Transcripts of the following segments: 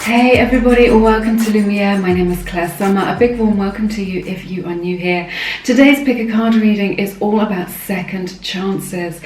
Hey everybody, welcome to Lumies. My name is Clair Summer. A big warm welcome to you if you are new here. Today's pick a card reading is all about second chances.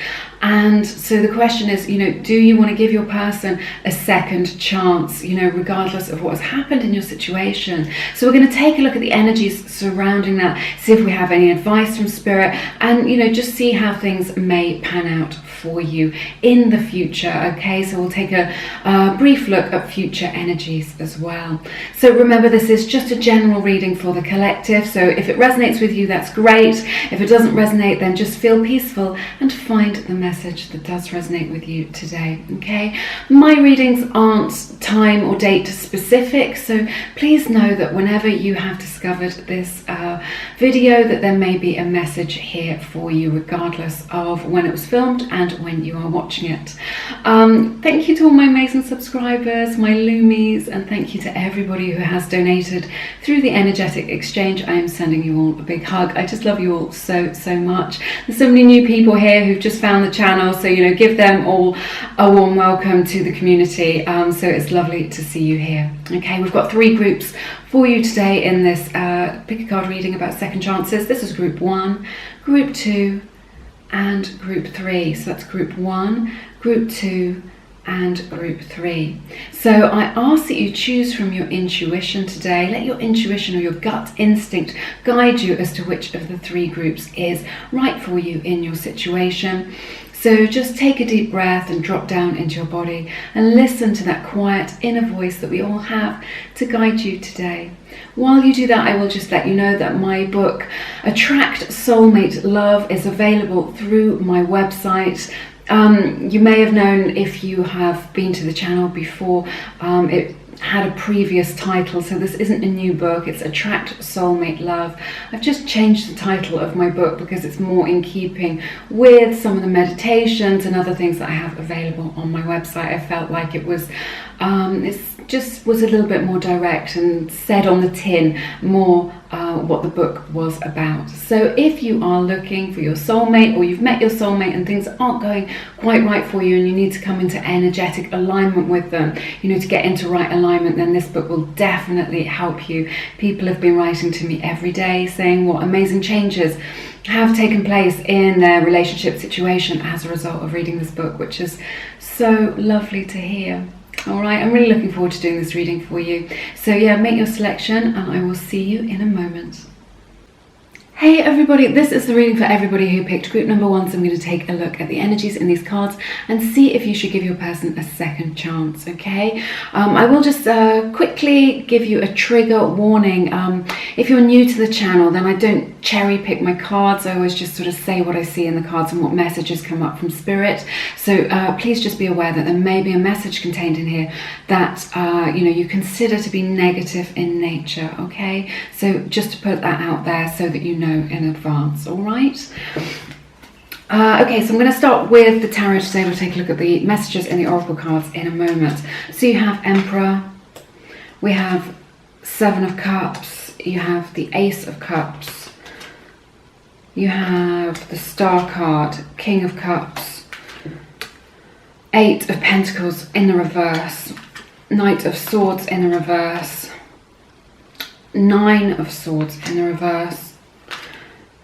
And so the question is, do you want to give your person a second chance, regardless of what has happened in your situation? So we're going to take a look at the energies surrounding that, see if we have any advice from Spirit, and, just see how things may pan out for you in the future. Okay, so we'll take a brief look at future energies as well. So remember, this is just a general reading for the collective. So if it resonates with you, that's great. If it doesn't resonate, then just feel peaceful and find the message that does resonate with you today. Okay, my readings aren't time or date specific, so please know that whenever you have discovered this video, that there may be a message here for you regardless of when it was filmed and when you are watching it. Thank you to all my amazing subscribers, my Lumies, and thank you to everybody who has donated through the energetic exchange. I am sending you all a big hug. I just love you all so much. There's so many new people here who've just found the channel, so give them all a warm welcome to the community. So it's lovely to see you here. Okay, we've got 3 groups for you today in this pick a card reading about second chances. This is group 1, group 2 and group 3. So that's group 1, group 2 and group 3. So I ask that you choose from your intuition today. Let your intuition or your gut instinct guide you as to which of the 3 groups is right for you in your situation. So just take a deep breath and drop down into your body and listen to that quiet inner voice that we all have to guide you today. While you do that, I will just let you know that my book, Attract Soulmate Love, is available through my website. You may have known, if you have been to the channel before, it had a previous title, so this isn't a new book. It's Attract Soulmate Love. I've just changed the title of my book because it's more in keeping with some of the meditations and other things that I have available on my website. I felt like it was just was a little bit more direct and said on the tin more what the book was about. So if you are looking for your soulmate, or you've met your soulmate and things aren't going quite right for you and you need to come into energetic alignment with them, to get into right alignment, then this book will definitely help you. People have been writing to me every day saying what amazing changes have taken place in their relationship situation as a result of reading this book, which is so lovely to hear. Alright, I'm really looking forward to doing this reading for you. So yeah, make your selection and I will see you in a moment. Hey everybody, this is the reading for everybody who picked group number 1, so I'm going to take a look at the energies in these cards and see if you should give your person a second chance, okay? I will just quickly give you a trigger warning. If you're new to the channel, then I don't cherry pick my cards. I always just sort of say what I see in the cards and what messages come up from Spirit. So please just be aware that there may be a message contained in here that you consider to be negative in nature, okay? So just to put that out there so that you know in advance. All right. Okay, so I'm going to start with the tarot today. We'll take a look at the messages in the oracle cards in a moment. So you have Emperor, we have 7 of Cups, you have the Ace of Cups, you have the Star card, King of Cups, 8 of Pentacles in the reverse, Knight of Swords in the reverse, 9 of Swords in the reverse,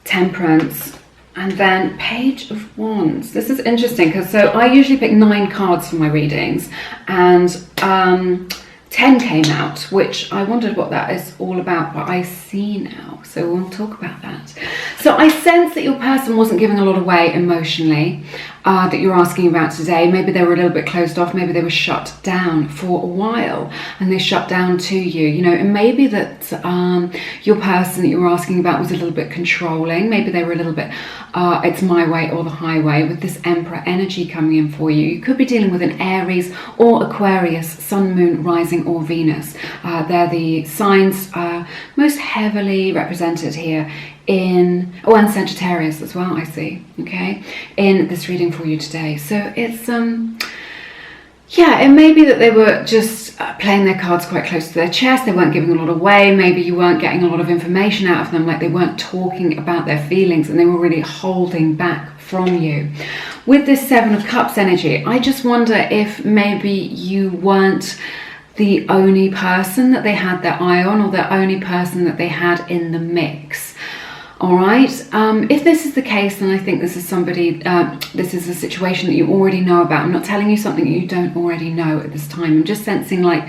Temperance, and then Page of Wands. This is interesting because I usually pick 9 cards for my readings, and 10 came out, which I wondered what that is all about, but I see now, so we'll talk about that. So I sense that your person wasn't giving a lot away emotionally, that you're asking about today. Maybe they were a little bit closed off, maybe they were shut down for a while and they shut down to you. It may be that your person that you were asking about was a little bit controlling. Maybe they were a little bit it's my way or the highway, with this Emperor energy coming in for you. You could be dealing with an Aries or Aquarius, Sun, Moon, Rising or Venus. They're the signs most heavily represented here in, and Sagittarius as well, I see, okay, in this reading for you today. So it's yeah, it may be that they were just playing their cards quite close to their chest. They weren't giving a lot away. Maybe you weren't getting a lot of information out of them, like they weren't talking about their feelings and they were really holding back from you. With this 7 of Cups energy, I just wonder if maybe you weren't the only person that they had their eye on, or the only person that they had in the mix. All right. If this is the case, then I think this is somebody, this is a situation that you already know about. I'm not telling you something that you don't already know at this time. I'm just sensing, like,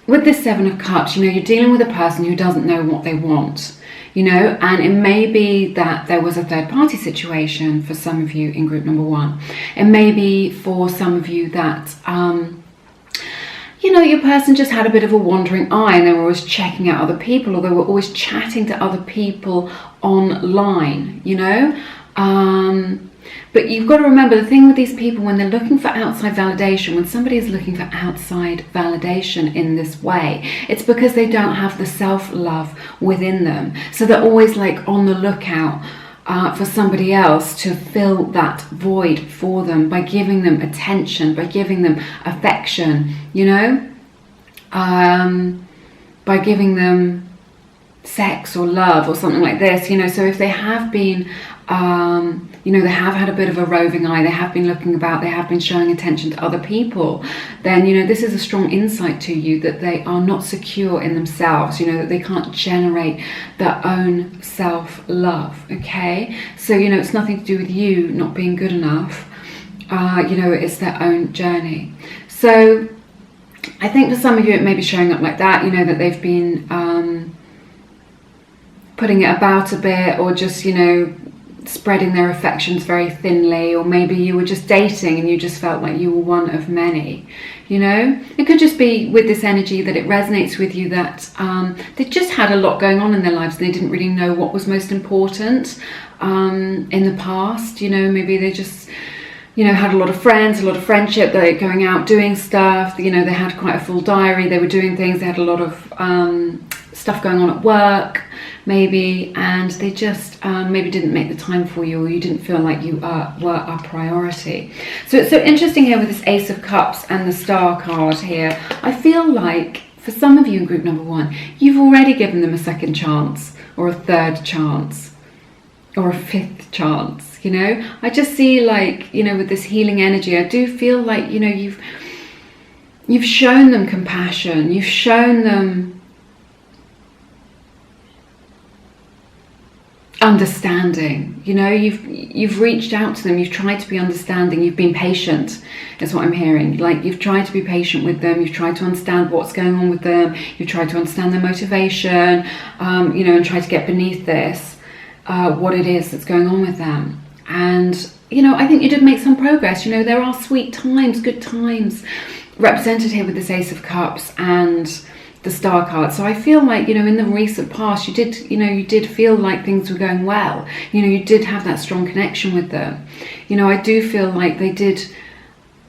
with this Seven of Cups, you know, you're dealing with a person who doesn't know what they want, you know, and it may be that there was a third party situation for some of you in group number 1. It may be for some of you that, you know, your person just had a bit of a wandering eye and they were always checking out other people, or they were always chatting to other people online, you know. But you've got to remember, the thing with these people, when they're looking for outside validation, when somebody is looking for outside validation in this way, it's because they don't have the self-love within them. So they're always like on the lookout for somebody else to fill that void for them by giving them attention, by giving them affection, you know, by giving them sex or love or something like this, you know. So if they have been, you know, they have had a bit of a roving eye, they have been looking about, they have been showing attention to other people, then, you know, this is a strong insight to you that they are not secure in themselves, you know, that they can't generate their own self-love, okay? So, you know, it's nothing to do with you not being good enough, you know, it's their own journey. So I think for some of you it may be showing up like that, you know, that they've been putting it about a bit, or just, you know, spreading their affections very thinly, or maybe you were just dating and you just felt like you were one of many, you know. It could just be with this energy that it resonates with you that they just had a lot going on in their lives and they didn't really know what was most important in the past, you know. Maybe they just, you know, had a lot of friends, a lot of friendship, they're going out doing stuff, you know, they had quite a full diary, they were doing things, they had a lot of stuff going on at work maybe, and they just maybe didn't make the time for you, or you didn't feel like you were a priority. So it's so interesting here with this Ace of Cups and the Star card here. I feel like for some of you in group number 1, you've already given them a second chance, or a third chance, or a fifth chance, you know. I just see, like, you know, with this healing energy, I do feel like, you know, you've shown them compassion, you've shown them understanding, you know, you've reached out to them, you've tried to be understanding, you've been patient, is what I'm hearing. Like, you've tried to be patient with them, you've tried to understand what's going on with them, you've tried to understand their motivation, you know, and try to get beneath this, what it is that's going on with them. And, you know, I think you did make some progress. You know, there are sweet times, good times represented here with this Ace of Cups and the Star card. So I feel like, you know, in the recent past, you did feel like things were going well. You know, you did have that strong connection with them. You know, I do feel like they did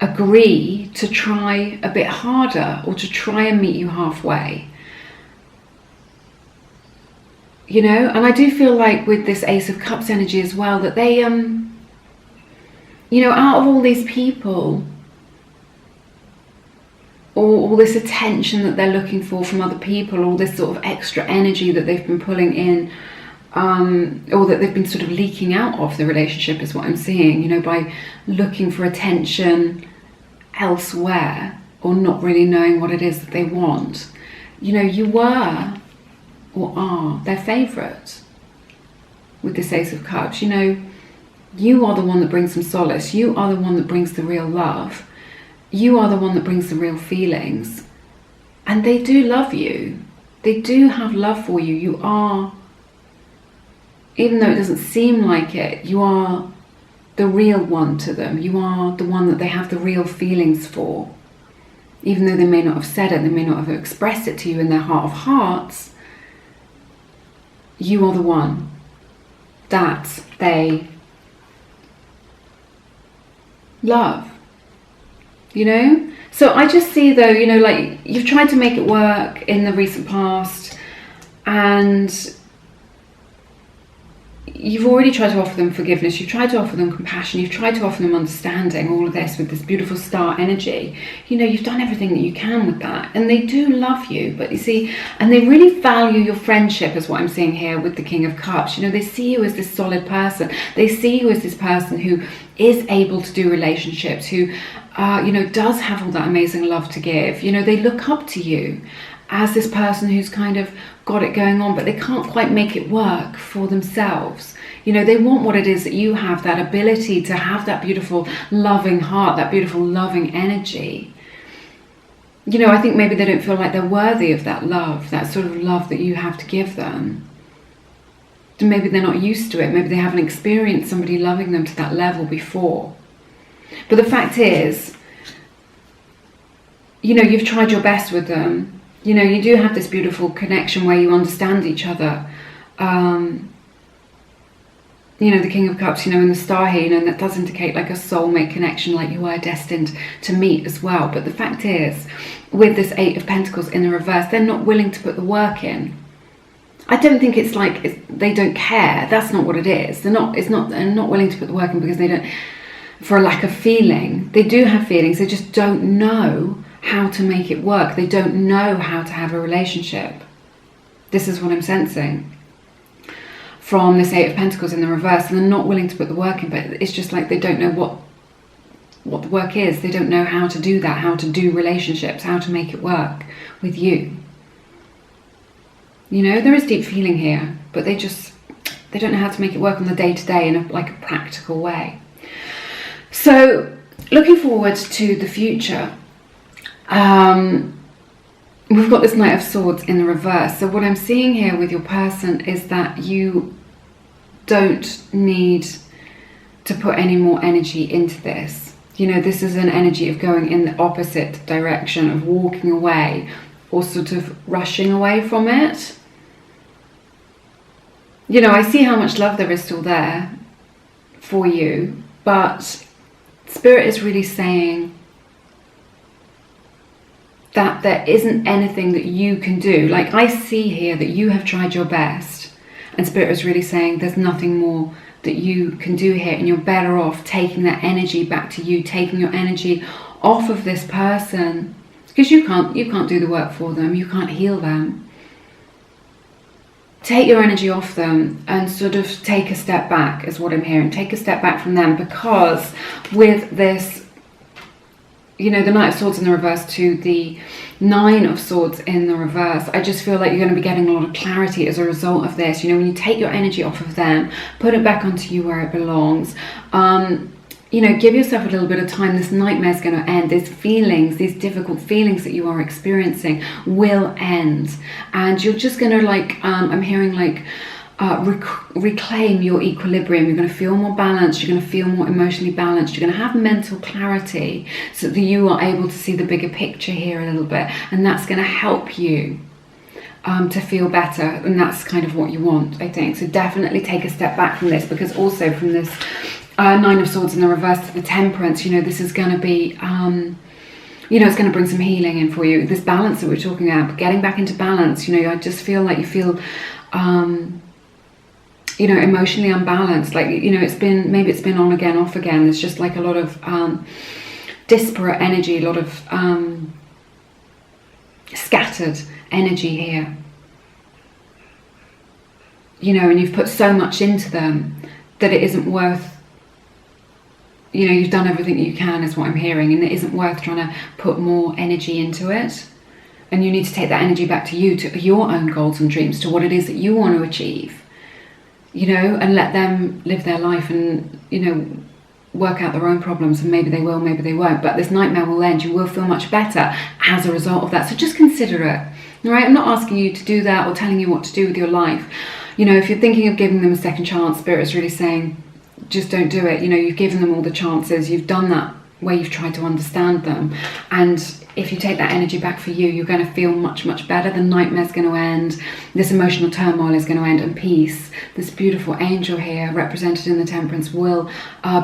agree to try a bit harder, or to try and meet you halfway. You know, and I do feel like with this Ace of Cups energy as well, that they, you know, out of all these people, or all this attention that they're looking for from other people, all this sort of extra energy that they've been pulling in, or that they've been sort of leaking out of the relationship, is what I'm seeing, you know, by looking for attention elsewhere, or not really knowing what it is that they want. You know, you were, or are, their favourite with this Ace of Cups. You know, you are the one that brings them solace, you are the one that brings the real love, you are the one that brings the real feelings, and they do love you, they do have love for you. You are, even though it doesn't seem like it, you are the real one to them, you are the one that they have the real feelings for. Even though they may not have said it, they may not have expressed it to you in their heart of hearts, you are the one that they love. You know, so I just see, though, you know, like, you've tried to make it work in the recent past, and you've already tried to offer them forgiveness, you've tried to offer them compassion, you've tried to offer them understanding, all of this with this beautiful star energy. You know, you've done everything that you can with that, and they do love you, but you see, and they really value your friendship, is what I'm seeing here with the King of Cups. You know, they see you as this solid person, they see you as this person who is able to do relationships, who does have all that amazing love to give. They look up to you as this person who's kind of got it going on, but they can't quite make it work for themselves. They want what it is that you have, that ability to have that beautiful loving heart, that beautiful loving energy. I think maybe they don't feel like they're worthy of that love, that sort of love that you have to give them. Maybe they're not used to it. Maybe they haven't experienced somebody loving them to that level before. But the fact is, you've tried your best with them. You do have this beautiful connection where you understand each other. The King of Cups, in the star here, and that does indicate like a soulmate connection, like you are destined to meet as well. But the fact is, with this Eight of Pentacles in the reverse, they're not willing to put the work in. I don't think it's like they don't care. That's not what it is. They're not willing to put the work in because they don't, for a lack of feeling. They do have feelings. They just don't know how to make it work. They don't know how to have a relationship. This is what I'm sensing from this Eight of Pentacles in the reverse, and they're not willing to put the work in, but it's just like they don't know what the work is. They don't know how to do that, how to do relationships, how to make it work with you. There is deep feeling here, but they don't know how to make it work on the day-to-day in a practical way. So looking forward to the future, we've got this Knight of Swords in the reverse. So what I'm seeing here with your person is that you don't need to put any more energy into this. This is an energy of going in the opposite direction, of walking away or sort of rushing away from it. I see how much love there is still there for you, but Spirit is really saying that there isn't anything that you can do. Like, I see here that you have tried your best, and Spirit is really saying there's nothing more that you can do here, and you're better off taking that energy back to you, taking your energy off of this person, because you can't do the work for them, you can't heal them. Take your energy off them and sort of take a step back, is what I'm hearing. Take a step back from them, because with this, the Knight of Swords in the reverse to the Nine of Swords in the reverse, I just feel like you're going to be getting a lot of clarity as a result of this. When you take your energy off of them, put it back onto you where it belongs. Give yourself a little bit of time. This nightmare is going to end. These feelings, these difficult feelings that you are experiencing will end. And you're just going to I'm hearing reclaim your equilibrium. You're going to feel more balanced. You're going to feel more emotionally balanced. You're going to have mental clarity so that you are able to see the bigger picture here a little bit. And that's going to help you to feel better. And that's kind of what you want, I think. So definitely take a step back from this, because also from this Nine of Swords in the reverse to the Temperance, this is going to be, it's going to bring some healing in for you. This balance that we're talking about, getting back into balance, I just feel like you feel, emotionally unbalanced. It's been on again, off again. There's just like a lot of disparate energy, a lot of scattered energy here. And you've put so much into them that it isn't worth, you've done everything that you can, is what I'm hearing, and it isn't worth trying to put more energy into it. And you need to take that energy back to you, to your own goals and dreams, to what it is that you want to achieve, and let them live their life and, work out their own problems. And maybe they will, maybe they won't, but this nightmare will end. You will feel much better as a result of that. So just consider it, all right? I'm not asking you to do that or telling you what to do with your life. If you're thinking of giving them a second chance, Spirit is really saying, just don't do it. You've given them all the chances. You've done that where you've tried to understand them. And if you take that energy back for you, you're going to feel much, much better. The nightmare's going to end. This emotional turmoil is going to end, and peace, this beautiful angel here represented in the Temperance, will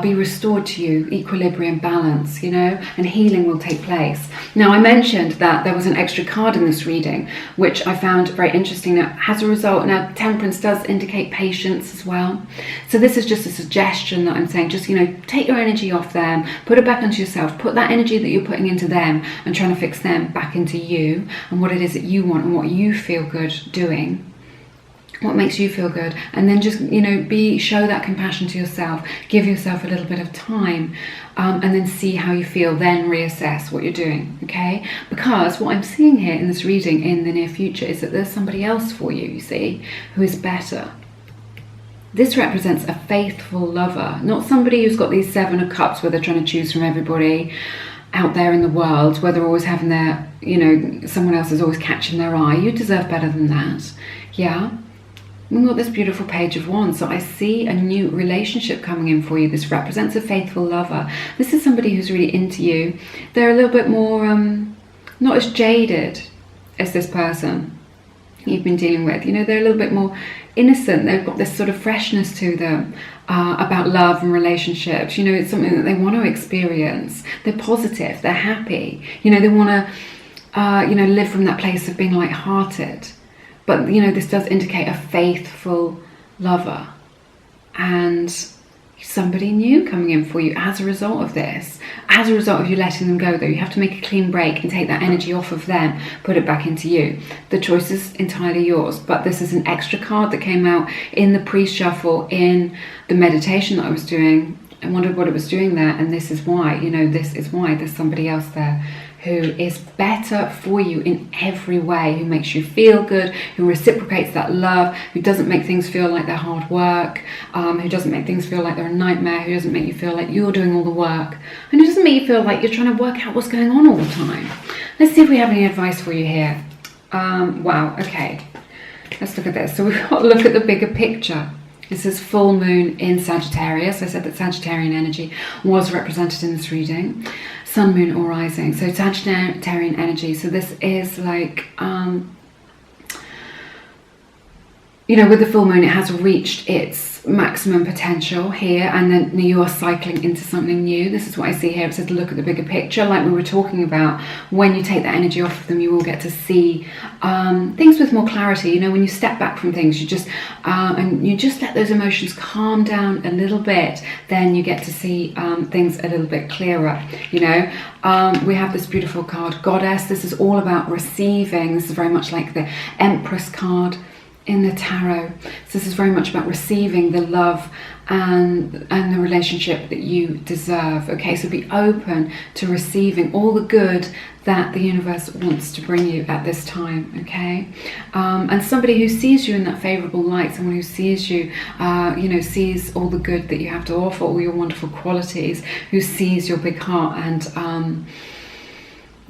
be restored to you, equilibrium, balance, and healing will take place. Now, I mentioned that there was an extra card in this reading, which I found very interesting. Now, as a result, now Temperance does indicate patience as well. So this is just a suggestion that I'm saying, just, take your energy off them, put it back onto yourself, put that energy that you're putting into them and trying to fix them back into you and what it is that you want and what you feel good doing. what makes you feel good, and then just, you know, show that compassion to yourself. Give yourself a little bit of time, and then see how you feel, then reassess what you're doing, okay? Because what I'm seeing here in this reading in the near future is that there's somebody else for you, you see, who is better. This represents a faithful lover, not somebody who's got these 7 of cups where they're trying to choose from everybody out there in the world, where they're always having their, you know, someone else is always catching their eye. You deserve better than that, yeah? We've got this beautiful Page of Wands, so I see a new relationship coming in for you. This represents a faithful lover. This is somebody who's really into you. They're a little bit more, not as jaded as this person you've been dealing with. You know, they're a little bit more innocent. They've got this sort of freshness to them about love and relationships. You know, it's something that they want to experience. They're positive, they're happy. You know, they want to, you know, live from that place of being light-hearted. But, you know, this does indicate a faithful lover and somebody new coming in for you as a result of this. As a result of you letting them go, though, you have to make a clean break and take that energy off of them, put it back into you. The choice is entirely yours, but this is an extra card that came out in the pre-shuffle in the meditation that I was doing. I wondered what it was doing there, and this is why, you know, this is why there's somebody else there who is better for you in every way, who makes you feel good, who reciprocates that love, who doesn't make things feel like they're hard work, who doesn't make things feel like they're a nightmare, who doesn't make you feel like you're doing all the work, and who doesn't make you feel like you're trying to work out what's going on all the time. Let's see if we have any advice for you here. Wow, okay. Let's look at this. So we've got to look at the bigger picture. This is full moon in Sagittarius. I said that Sagittarian energy was represented in this reading. Sun, moon or rising. So Sagittarian energy. So this is like, you know, with the full moon, it has reached its maximum potential here, and then you are cycling into something new. This is what I see here. It says look at the bigger picture, like we were talking about. When you take that energy off of them, you will get to see things with more clarity. You know, when you step back from things, you just and you just let those emotions calm down a little bit, then you get to see things a little bit clearer. You know, we have this beautiful card, Goddess. This is all about receiving. This is very much like the Empress card in the tarot. So this is very much about receiving the love and the relationship that you deserve. Okay, so be open to receiving all the good that the universe wants to bring you at this time. Okay, and somebody who sees you in that favorable light, someone who sees you, you know, sees all the good that you have to offer, all your wonderful qualities, who sees your big heart and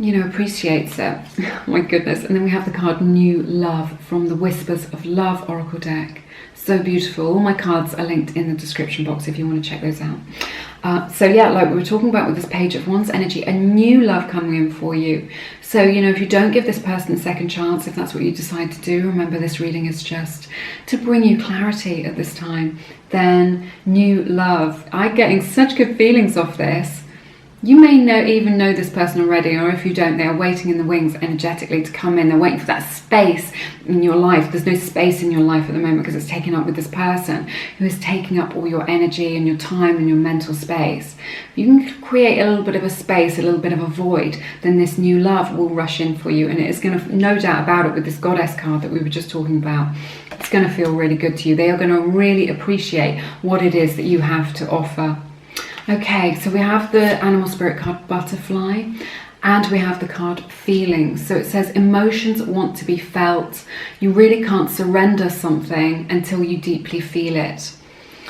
you know, appreciates it. Oh my goodness. And then we have the card New Love from the Whispers of Love Oracle deck. So beautiful. All my cards are linked in the description box if you want to check those out. So yeah, like we were talking about with this Page of Wands energy, a new love coming in for you. So, you know, if you don't give this person a second chance, if that's what you decide to do, remember this reading is just to bring you clarity at this time. Then new love. I'm getting such good feelings off this. You may even know this person already, or if you don't, they are waiting in the wings energetically to come in. They're waiting for that space in your life. There's no space in your life at the moment because it's taken up with this person who is taking up all your energy and your time and your mental space. If you can create a little bit of a space, a little bit of a void, then this new love will rush in for you, and it is going to, no doubt about it, with this Goddess card that we were just talking about, it's going to feel really good to you. They are going to really appreciate what it is that you have to offer. Okay, so we have the animal spirit card Butterfly, and we have the card Feelings. So it says emotions want to be felt. You really can't surrender something until you deeply feel it.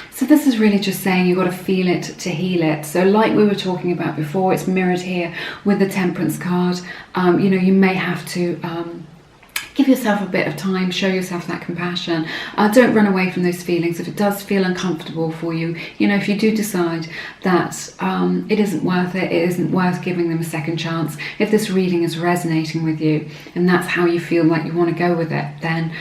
So this is really just saying you've got to feel it to heal it. So like we were talking about before, it's mirrored here with the Temperance card. You know, you may have to give yourself a bit of time, show yourself that compassion. Don't run away from those feelings. If it does feel uncomfortable for you, you know, if you do decide that it isn't worth it, it isn't worth giving them a second chance, if this reading is resonating with you and that's how you feel like you want to go with it, then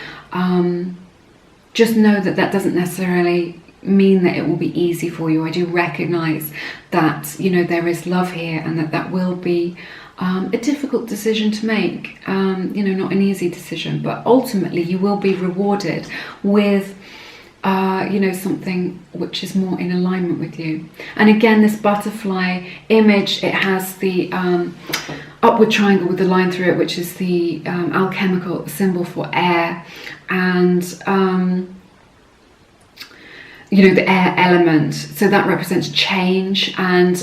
just know that that doesn't necessarily mean that it will be easy for you. I do recognize that, you know, there is love here, and that will be a difficult decision to make, you know, not an easy decision, but ultimately you will be rewarded with you know, something which is more in alignment with you. And again, this butterfly image, it has the upward triangle with the line through it, which is the alchemical symbol for air, and the air element. So that represents change, and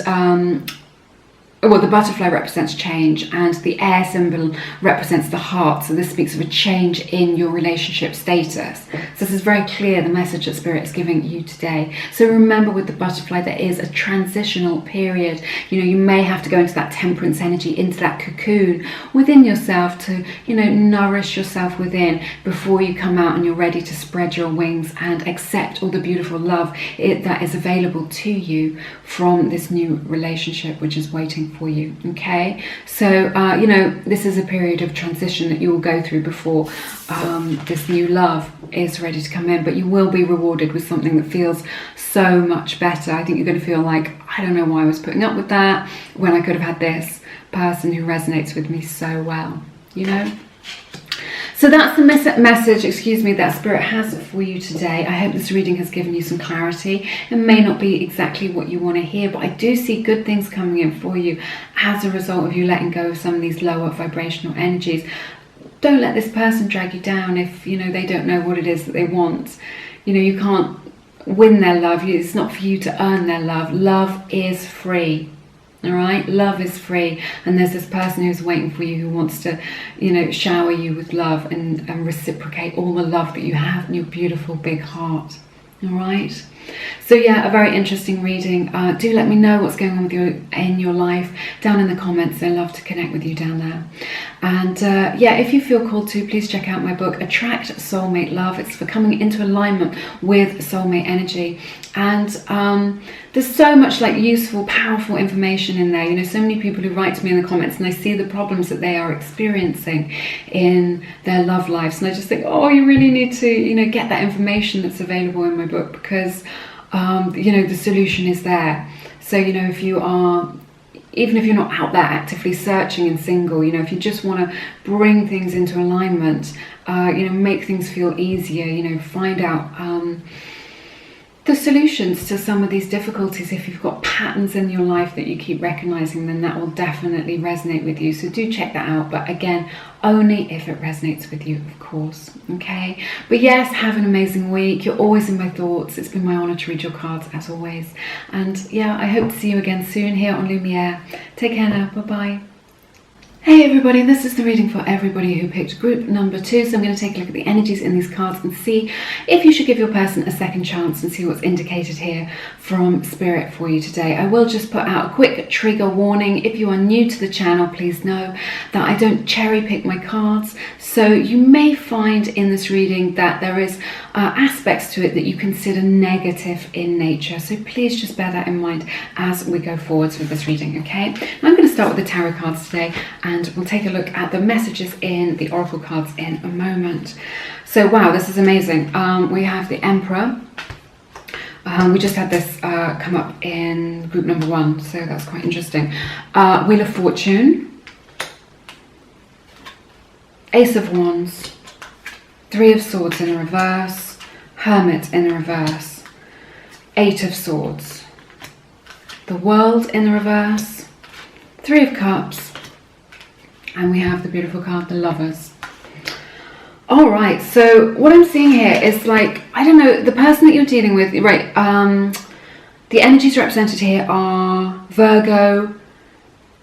well, the butterfly represents change, and the air symbol represents the heart. So this speaks of a change in your relationship status. So this is very clear, the message that Spirit is giving you today. So remember, with the butterfly, there is a transitional period. You may have to go into that temperance energy, into that cocoon within yourself to, nourish yourself within before you come out and you're ready to spread your wings and accept all the beautiful love that is available to you from this new relationship, which is waiting for you. Okay, so this is a period of transition that you will go through before this new love is ready to come in, but you will be rewarded with something that feels so much better. I think you're going to feel like, I don't know why I was putting up with that when I could have had this person who resonates with me so well. So that's the message, that Spirit has for you today. I hope this reading has given you some clarity. It may not be exactly what you want to hear, but I do see good things coming in for you as a result of you letting go of some of these lower vibrational energies. Don't let this person drag you down if, they don't know what it is that they want. You can't win their love. It's not for you to earn their love. Love is free. All right, love is free, and there's this person who's waiting for you who wants to, shower you with love and reciprocate all the love that you have in your beautiful big heart. All right. So yeah, a very interesting reading. Do let me know what's going on with you in your life down in the comments. I'd love to connect with you down there. And if you feel called to, please check out my book, Attract Soulmate Love. It's for coming into alignment with soulmate energy. And there's so much useful, powerful information in there. So many people who write to me in the comments, and I see the problems that they are experiencing in their love lives, and I just think, oh, you really need to get that information that's available in my book, because the solution is there. So if you are, even if you're not out there actively searching and single, if you just want to bring things into alignment, make things feel easier, find out the solutions to some of these difficulties. If you've got patterns in your life that you keep recognizing, then that will definitely resonate with you. So do check that out. But again, only if it resonates with you, of course. Okay. But yes, have an amazing week. You're always in my thoughts. It's been my honor to read your cards as always. And yeah, I hope to see you again soon here on Lumiere. Take care now. Bye-bye. Hey everybody, this is the reading for everybody who picked group number 2. So I'm going to take a look at the energies in these cards and see if you should give your person a second chance and see what's indicated here from Spirit for you today. I will just put out a quick trigger warning. If you are new to the channel, please know that I don't cherry pick my cards. So you may find in this reading that there is aspects to it that you consider negative in nature. So please just bear that in mind as we go forwards with this reading, okay? Now I'm going to start with the tarot cards today, and we'll take a look at the messages in the oracle cards in a moment. So wow, this is amazing. We have the Emperor. We just had this come up in group number 1, so that's quite interesting. Wheel of Fortune, Ace of Wands, 3 of Swords in reverse, Hermit in reverse, 8 of Swords, the World in reverse, 3 of Cups, and we have the beautiful card, the Lovers. All right, so what I'm seeing here is I don't know, the person that you're dealing with, right? The energies represented here are Virgo,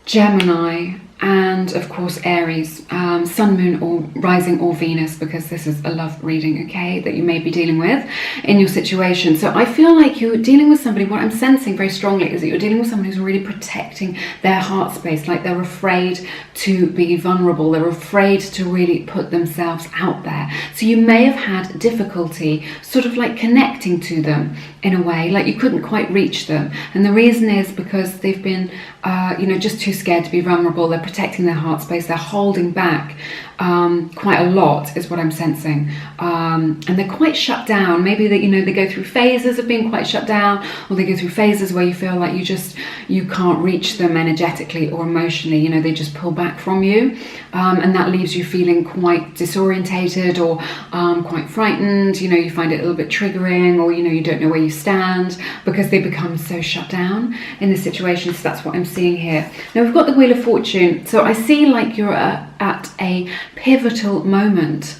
Gemini, and of course Aries, Sun, Moon, or Rising, or Venus, because this is a love reading, okay, that you may be dealing with in your situation. So I feel like you're dealing with somebody, what I'm sensing very strongly is that you're dealing with someone who's really protecting their heart space, like they're afraid to be vulnerable, they're afraid to really put themselves out there. So you may have had difficulty sort of connecting to them in a way, you couldn't quite reach them. And the reason is because they've been, just too scared to be vulnerable. They're protecting their heart space. They're holding back quite a lot is what I'm sensing. And they're quite shut down. Maybe they go through phases of being quite shut down, or they go through phases where you feel like you can't reach them energetically or emotionally. They just pull back from you. And that leaves you feeling quite disorientated or quite frightened. You find it a little bit triggering, or you don't know where you stand because they become so shut down in the situation. So that's what I'm seeing here. Now we've got the Wheel of Fortune. So I see like you're at a pivotal moment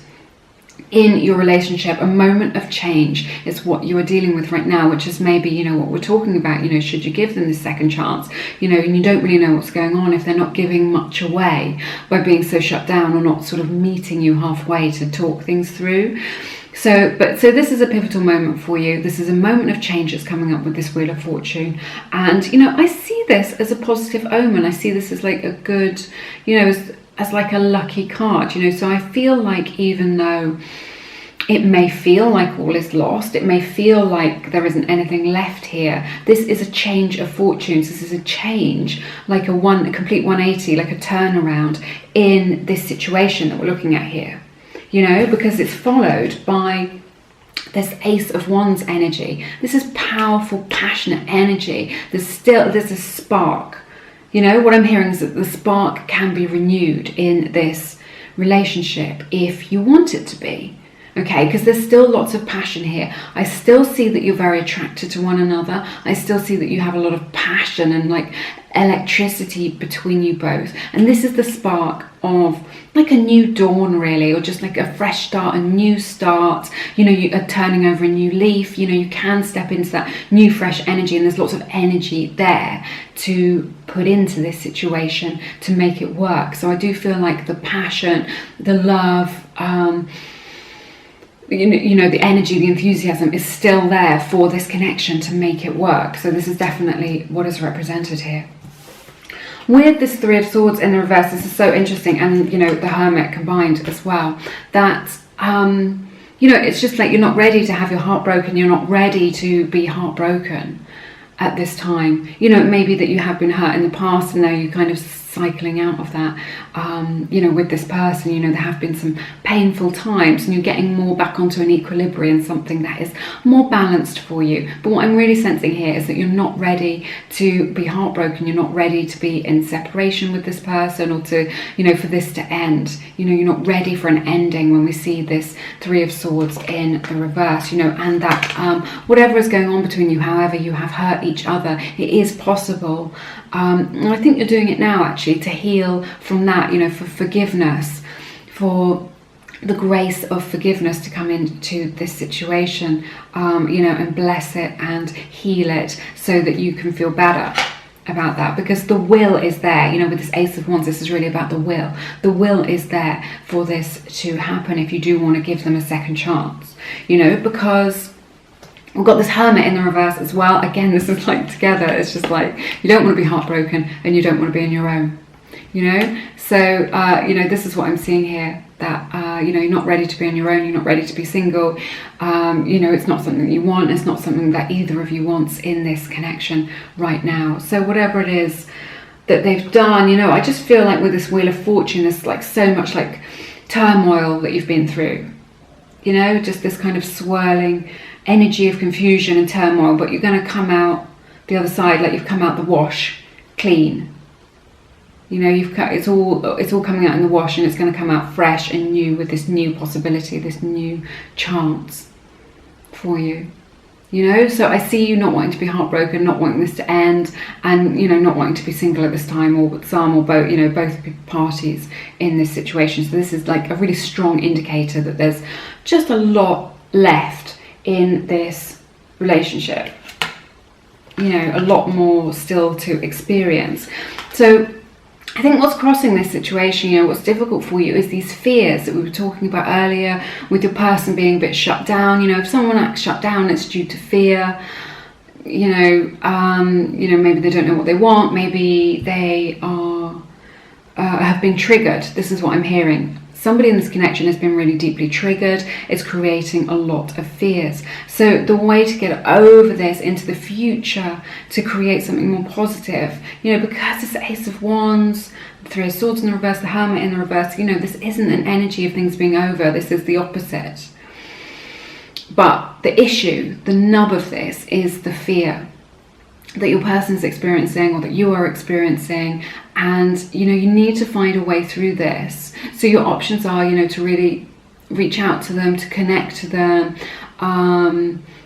in your relationship, a moment of change is what you are dealing with right now, which is maybe, you know, what we're talking about, you know, should you give them this second chance, you know, and you don't really know what's going on if they're not giving much away by being so shut down, or not sort of meeting you halfway to talk things through. So this is a pivotal moment for you. This is a moment of change that's coming up with this Wheel of Fortune. And, you know, I see this as a positive omen. I see this as like a good, you know, as like a lucky card, you know. So I feel like, even though it may feel like all is lost, it may feel like there isn't anything left here, this is a change of fortunes. This is a change, like a complete 180, like a turnaround in this situation that we're looking at here, you know, because it's followed by this Ace of Wands energy. This is powerful, passionate energy. There's a spark. You know, what I'm hearing is that the spark can be renewed in this relationship if you want it to be. Okay, because there's still lots of passion here. I still see that you're very attracted to one another. I still see that you have a lot of passion and like electricity between you both. And this is the spark of like a new dawn, really, or just like a fresh start, a new start. You know, you are turning over a new leaf. You know, you can step into that new fresh energy, and there's lots of energy there to put into this situation to make it work. So I do feel like the passion, the love, you know, the energy, the enthusiasm is still there for this connection to make it work. So this is definitely what is represented here. With this Three of Swords in the reverse, this is so interesting, and, you know, the Hermit combined as well, that, you know, it's just like you're not ready to have your heart broken. You're not ready to be heartbroken at this time. You know, it may be that you have been hurt in the past, and now you're kind of cycling out of that, you know, with this person. You know, there have been some painful times, and you're getting more back onto an equilibrium, something that is more balanced for you. But what I'm really sensing here is that you're not ready to be heartbroken. You're not ready to be in separation with this person, or to, you know, for this to end. You know, you're not ready for an ending when we see this Three of Swords in the reverse, you know, and that whatever is going on between you, however you have hurt each other, it is possible. And I think you're doing it now, actually, to heal from that, you know, for forgiveness, for the grace of forgiveness to come into this situation, you know, and bless it and heal it so that you can feel better about that, because the will is there. You know, with this Ace of Wands, this is really about the will. The will is there for this to happen if you do want to give them a second chance, you know, because we've got this Hermit in the reverse as well. Again, this is like together. It's just like you don't want to be heartbroken and you don't want to be on your own, you know. So, you know, this is what I'm seeing here, that, you know, you're not ready to be on your own. You're not ready to be single. You know, it's not something that you want. It's not something that either of you wants in this connection right now. So whatever it is that they've done, you know, I just feel like with this Wheel of Fortune, there's like so much like turmoil that you've been through, you know, just this kind of swirling energy of confusion and turmoil, but you're going to come out the other side like you've come out the wash clean. You know, it's all coming out in the wash, and it's going to come out fresh and new with this new possibility, this new chance for you. You know, so I see you not wanting to be heartbroken, not wanting this to end, and, you know, not wanting to be single at this time, or some or both, you know, both parties in this situation. So this is like a really strong indicator that there's just a lot left in this relationship, you know, a lot more still to experience. So I think what's crossing this situation, you know, what's difficult for you is these fears that we were talking about earlier, with your person being a bit shut down. You know, if someone acts shut down, it's due to fear. You know, maybe they don't know what they want, maybe they are have been triggered. This is what I'm hearing. Somebody in this connection has been really deeply triggered. It's creating a lot of fears. So the way to get over this into the future, to create something more positive, you know, because it's the Ace of Wands, the Three of Swords in the reverse, the Hermit in the reverse, you know, this isn't an energy of things being over. This is the opposite. But the issue, the nub of this, is the fear that your person's experiencing, or that you are experiencing, and, you know, you need to find a way through this. So your options are, you know, to really reach out to them, to connect to them,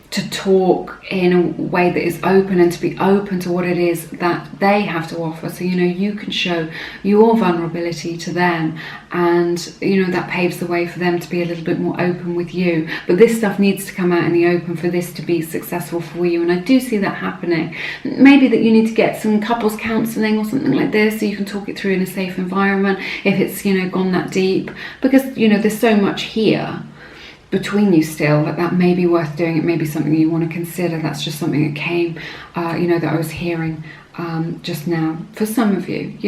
to talk in a way that is open and to be open to what it is that they have to offer. So, you can show your vulnerability to them, and, that paves the way for them to be a little bit more open with you. But this stuff needs to come out in the open for this to be successful for you. And I do see that happening. Maybe that you need to get some couples counselling or something like this, so you can talk it through in a safe environment if it's, gone that deep. Because, there's so much here between you still that may be worth doing. It may be something you want to consider. That's just something that came, that I was hearing just now for some of you,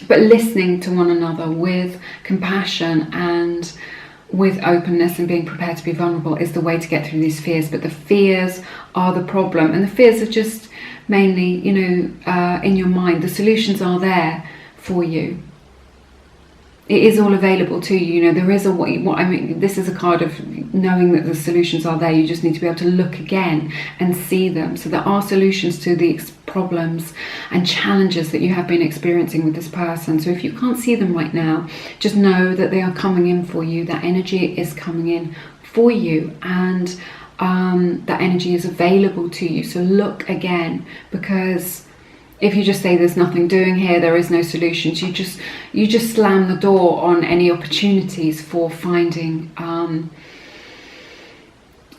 but listening to one another with compassion and with openness and being prepared to be vulnerable is the way to get through these fears. But the fears are the problem, and the fears are just mainly, in your mind. The solutions are there for you. It is all available to you. There is this is a card of knowing that the solutions are there. You just need to be able to look again and see them. So there are solutions to the problems and challenges that you have been experiencing with this person. So if you can't see them right now, just know that they are coming in for you. That energy is coming in for you, and that energy is available to you. So look again, because if you just say there's nothing doing here, there is no solutions, you just slam the door on any opportunities for finding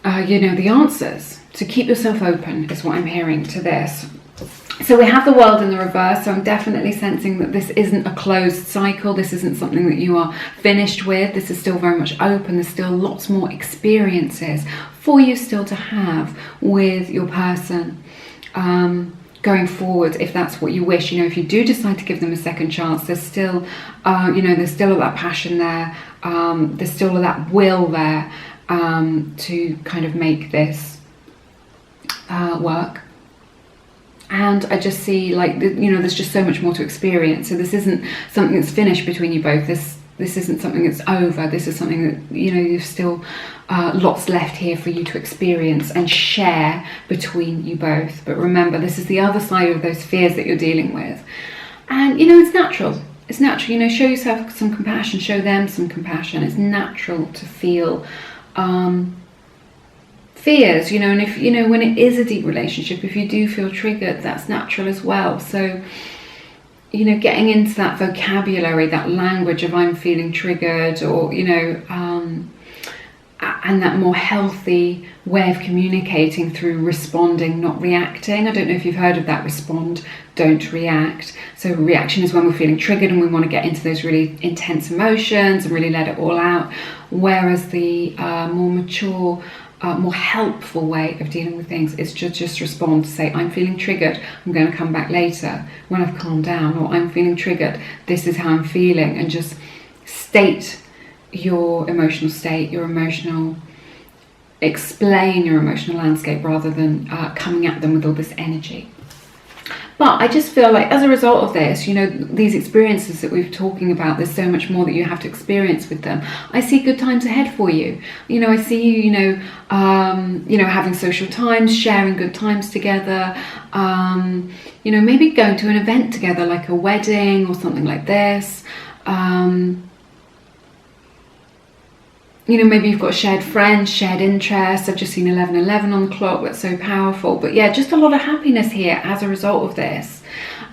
the answers. So keep yourself open is what I'm hearing to this. So we have the world in the reverse. So I'm definitely sensing that this isn't a closed cycle. This isn't something that you are finished with. This is still very much open. There's still lots more experiences for you still to have with your person. Going forward, if that's what you wish, if you do decide to give them a second chance, there's still, there's still that passion there. There's still that will there to kind of make this work. And I just see there's just so much more to experience. So this isn't something that's finished between you both. This isn't something that's over. This is something that, you've still lots left here for you to experience and share between you both. But remember, this is the other side of those fears that you're dealing with. And, it's natural. It's natural, show yourself some compassion, show them some compassion. It's natural to feel fears, and if, when it is a deep relationship, if you do feel triggered, that's natural as well. So, getting into that vocabulary, that language of I'm feeling triggered, or, and that more healthy way of communicating through responding, not reacting. I don't know if you've heard of that, respond, don't react. So reaction is when we're feeling triggered and we want to get into those really intense emotions and really let it all out. Whereas the more mature, more helpful way of dealing with things is to just respond, to say, I'm feeling triggered, I'm going to come back later when I've calmed down, or I'm feeling triggered, this is how I'm feeling, and just state your emotional state, explain your emotional landscape rather than coming at them with all this energy. But I just feel like as a result of this, these experiences that we're talking about, there's so much more that you have to experience with them. I see good times ahead for you. I see you, having social times, sharing good times together, maybe going to an event together, like a wedding or something like this. Maybe you've got shared friends, shared interests. I've just seen 11:11 on the clock. That's so powerful. But yeah, just a lot of happiness here as a result of this,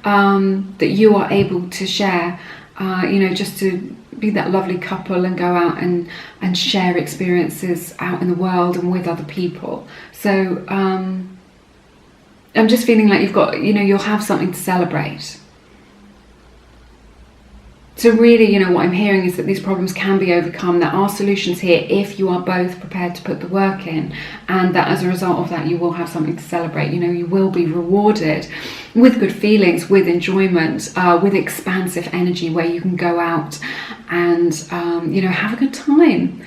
that you are able to share, just to be that lovely couple and go out and share experiences out in the world and with other people. So I'm just feeling like you've got, you'll have something to celebrate. So really, what I'm hearing is that these problems can be overcome. There are solutions here if you are both prepared to put the work in, and that as a result of that, you will have something to celebrate. You will be rewarded with good feelings, with enjoyment, with expansive energy, where you can go out and, have a good time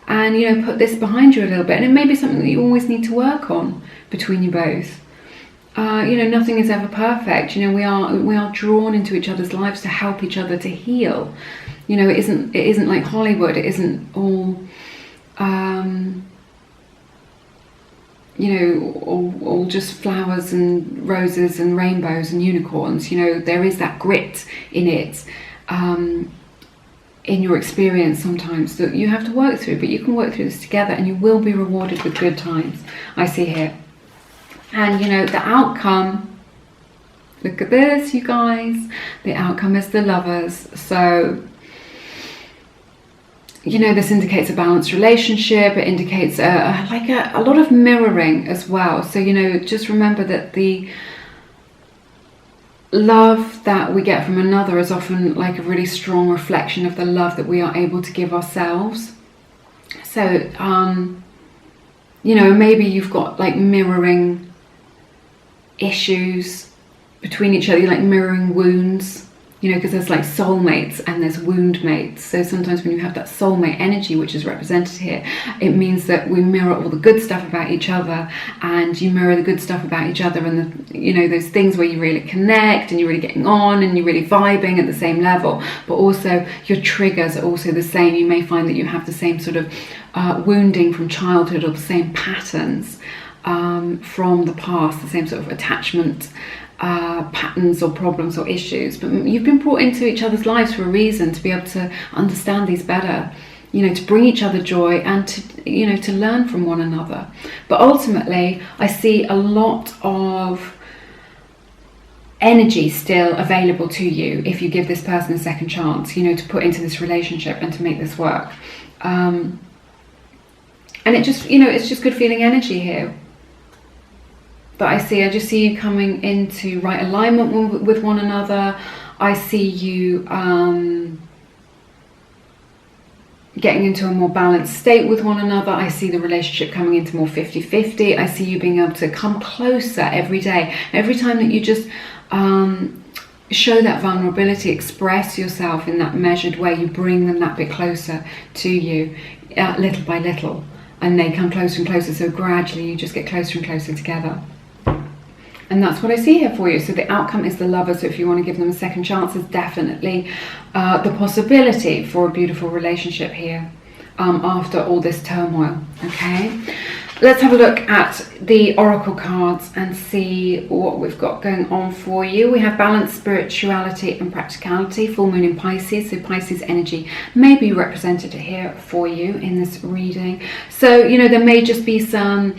and, put this behind you a little bit. And it may be something that you always need to work on between you both. Nothing is ever perfect. We are drawn into each other's lives to help each other to heal. It isn't like Hollywood. It isn't all, all just flowers and roses and rainbows and unicorns. There is that grit in it. in your experience sometimes that you have to work through, but you can work through this together and you will be rewarded with good times, I see here. And you know, the outcome, look at this, you guys, the outcome is the Lovers. So, you know, this indicates a balanced relationship. It indicates a lot of mirroring as well. So, you know, just remember that the love that we get from another is often like a really strong reflection of the love that we are able to give ourselves. So, you know, maybe you've got like mirroring issues between each other, like mirroring wounds, you know, because there's like soulmates and there's wound mates. So sometimes when you have that soulmate energy, which is represented here, it means that we mirror all the good stuff about each other, and you mirror the good stuff about each other, and the, you know, those things where you really connect and you're really getting on and you're really vibing at the same level, but also your triggers are also the same. You may find that you have the same sort of wounding from childhood, or the same patterns from the past, the same sort of attachment patterns or problems or issues, but you've been brought into each other's lives for a reason, to be able to understand these better, you know, to bring each other joy and to, you know, to learn from one another. But ultimately I see a lot of energy still available to you if you give this person a second chance, you know, to put into this relationship and to make this work. And it just, you know, it's just good feeling energy here. But I just see you coming into right alignment with one another. I see you getting into a more balanced state with one another. I see the relationship coming into more 50-50. I see you being able to come closer every day. Every time that you just show that vulnerability, express yourself in that measured way, you bring them that bit closer to you, little by little. And they come closer and closer. So gradually you just get closer and closer together. And that's what I see here for you. So the outcome is the Lover. So if you want to give them a second chance, there's definitely the possibility for a beautiful relationship here after all this turmoil. Okay, let's have a look at the Oracle cards and see what we've got going on for you. We have balance, spirituality and practicality, full moon in Pisces. So Pisces energy may be represented here for you in this reading. So, you know, there may just be some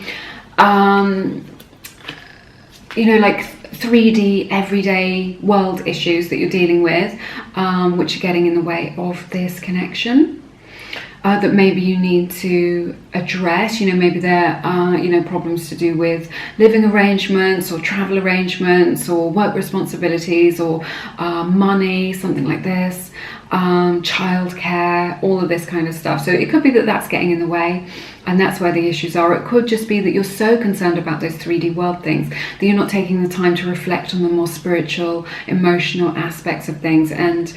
you know, like 3D everyday world issues that you're dealing with, which are getting in the way of this connection, that maybe you need to address. You know, maybe there are, you know, problems to do with living arrangements or travel arrangements or work responsibilities or money, something like this, childcare, all of this kind of stuff. So it could be that that's getting in the way, and that's where the issues are. It could just be that you're so concerned about those 3D world things that you're not taking the time to reflect on the more spiritual, emotional aspects of things, and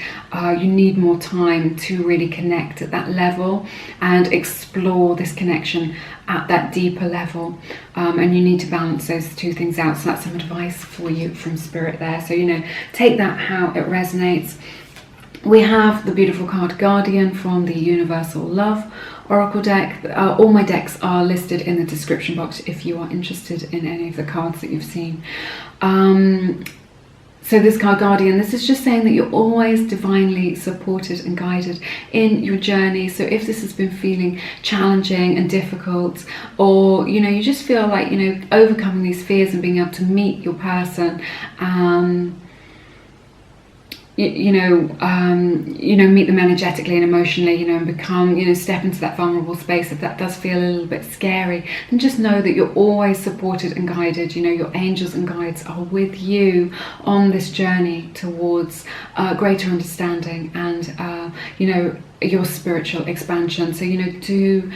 you need more time to really connect at that level and explore this connection at that deeper level, and you need to balance those two things out. So that's some advice for you from Spirit there. So, you know, take that how it resonates. We have the beautiful card Guardian from the Universal Love Oracle deck. All my decks are listed in the description box if you are interested in any of the cards that you've seen. So this card Guardian, this is just saying that you're always divinely supported and guided in your journey. So if this has been feeling challenging and difficult, or, you know, you just feel like, you know, overcoming these fears and being able to meet your person, you know, meet them energetically and emotionally, you know, and become, you know, step into that vulnerable space. If that does feel a little bit scary, then just know that you're always supported and guided. You know, your angels and guides are with you on this journey towards greater understanding and, you know, your spiritual expansion. So, you know, to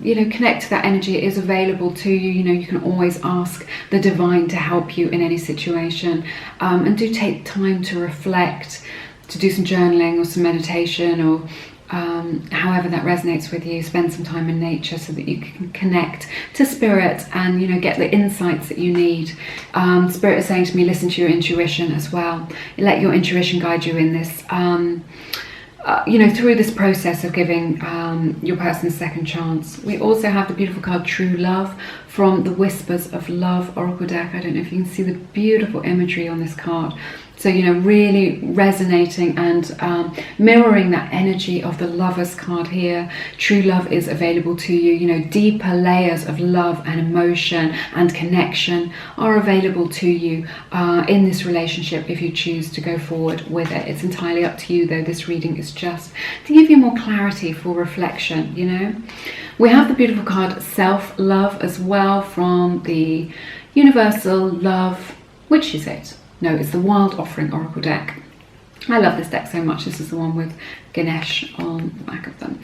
you know, connect to that energy. It is available to you. You know, you can always ask the divine to help you in any situation, and do take time to reflect, to do some journaling or some meditation, or however that resonates with you. Spend some time in nature so that you can connect to Spirit and, you know, get the insights that you need. Spirit is saying to me, listen to your intuition as well. Let your intuition guide you in this, you know, through this process of giving your person a second chance. We also have the beautiful card True Love from the Whispers of Love Oracle deck. I don't know if you can see the beautiful imagery on this card. So, you know, really resonating and mirroring that energy of the Lovers card here. True love is available to you. You know, deeper layers of love and emotion and connection are available to you in this relationship if you choose to go forward with it. It's entirely up to you, though. This reading is just to give you more clarity for reflection, you know. We have the beautiful card Self-Love as well from the Universal Love, which is it? No, it's the Wild Offering Oracle deck. I love this deck so much. This is the one with Ganesh on the back of them.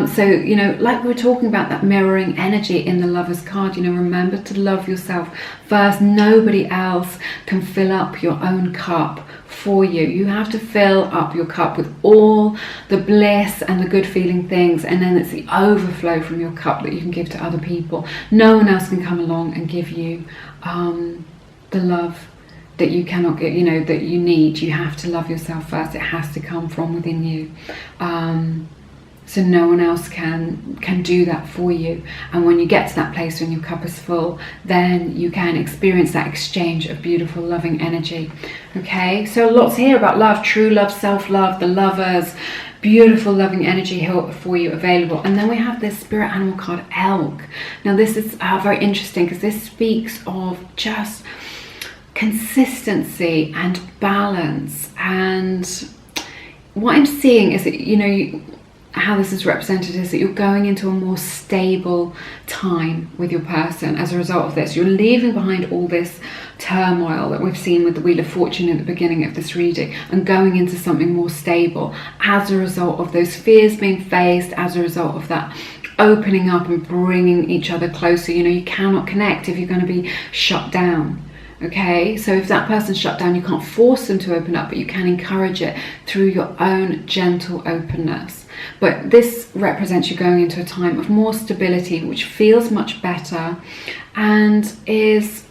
So, you know, like we were talking about, that mirroring energy in the Lover's card, you know, remember to love yourself first. Nobody else can fill up your own cup for you. You have to fill up your cup with all the bliss and the good feeling things, and then it's the overflow from your cup that you can give to other people. No one else can come along and give you the love that you cannot get, you know, that you need. You have to love yourself first. It has to come from within you. So no one else can do that for you. And when you get to that place when your cup is full, then you can experience that exchange of beautiful, loving energy. Okay, so lots here about love, true love, self-love, the Lovers, beautiful, loving energy here for you available. And then we have this spirit animal card, Elk. Now this is very interesting because this speaks of just consistency and balance. And what I'm seeing is that, you know, how this is represented is that you're going into a more stable time with your person as a result of this. You're leaving behind all this turmoil that we've seen with the Wheel of Fortune at the beginning of this reading and going into something more stable as a result of those fears being faced, as a result of that opening up and bringing each other closer. You know, you cannot connect if you're going to be shut down. Okay, so if that person's shut down, you can't force them to open up, but you can encourage it through your own gentle openness. But this represents you going into a time of more stability, which feels much better and is,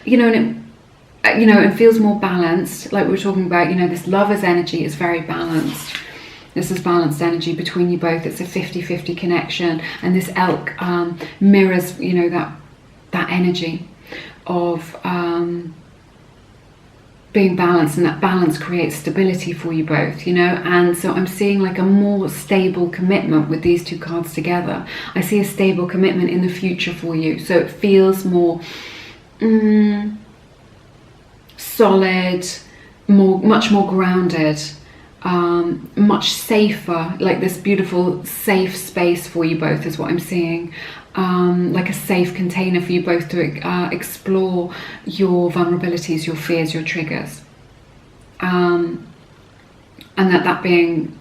you know, and it, you know, and feels more balanced. Like we were talking about, you know, this Lover's energy is very balanced. This is balanced energy between you both. It's a 50-50 connection, and this Elk mirrors, you know, that energy of being balanced, and that balance creates stability for you both, you know. And so I'm seeing like a more stable commitment with these two cards together. I see a stable commitment in the future for you, so it feels more solid, much more grounded, much safer, like this beautiful safe space for you both is what I'm seeing. Like a safe container for you both to explore your vulnerabilities, your fears, your triggers, and that being,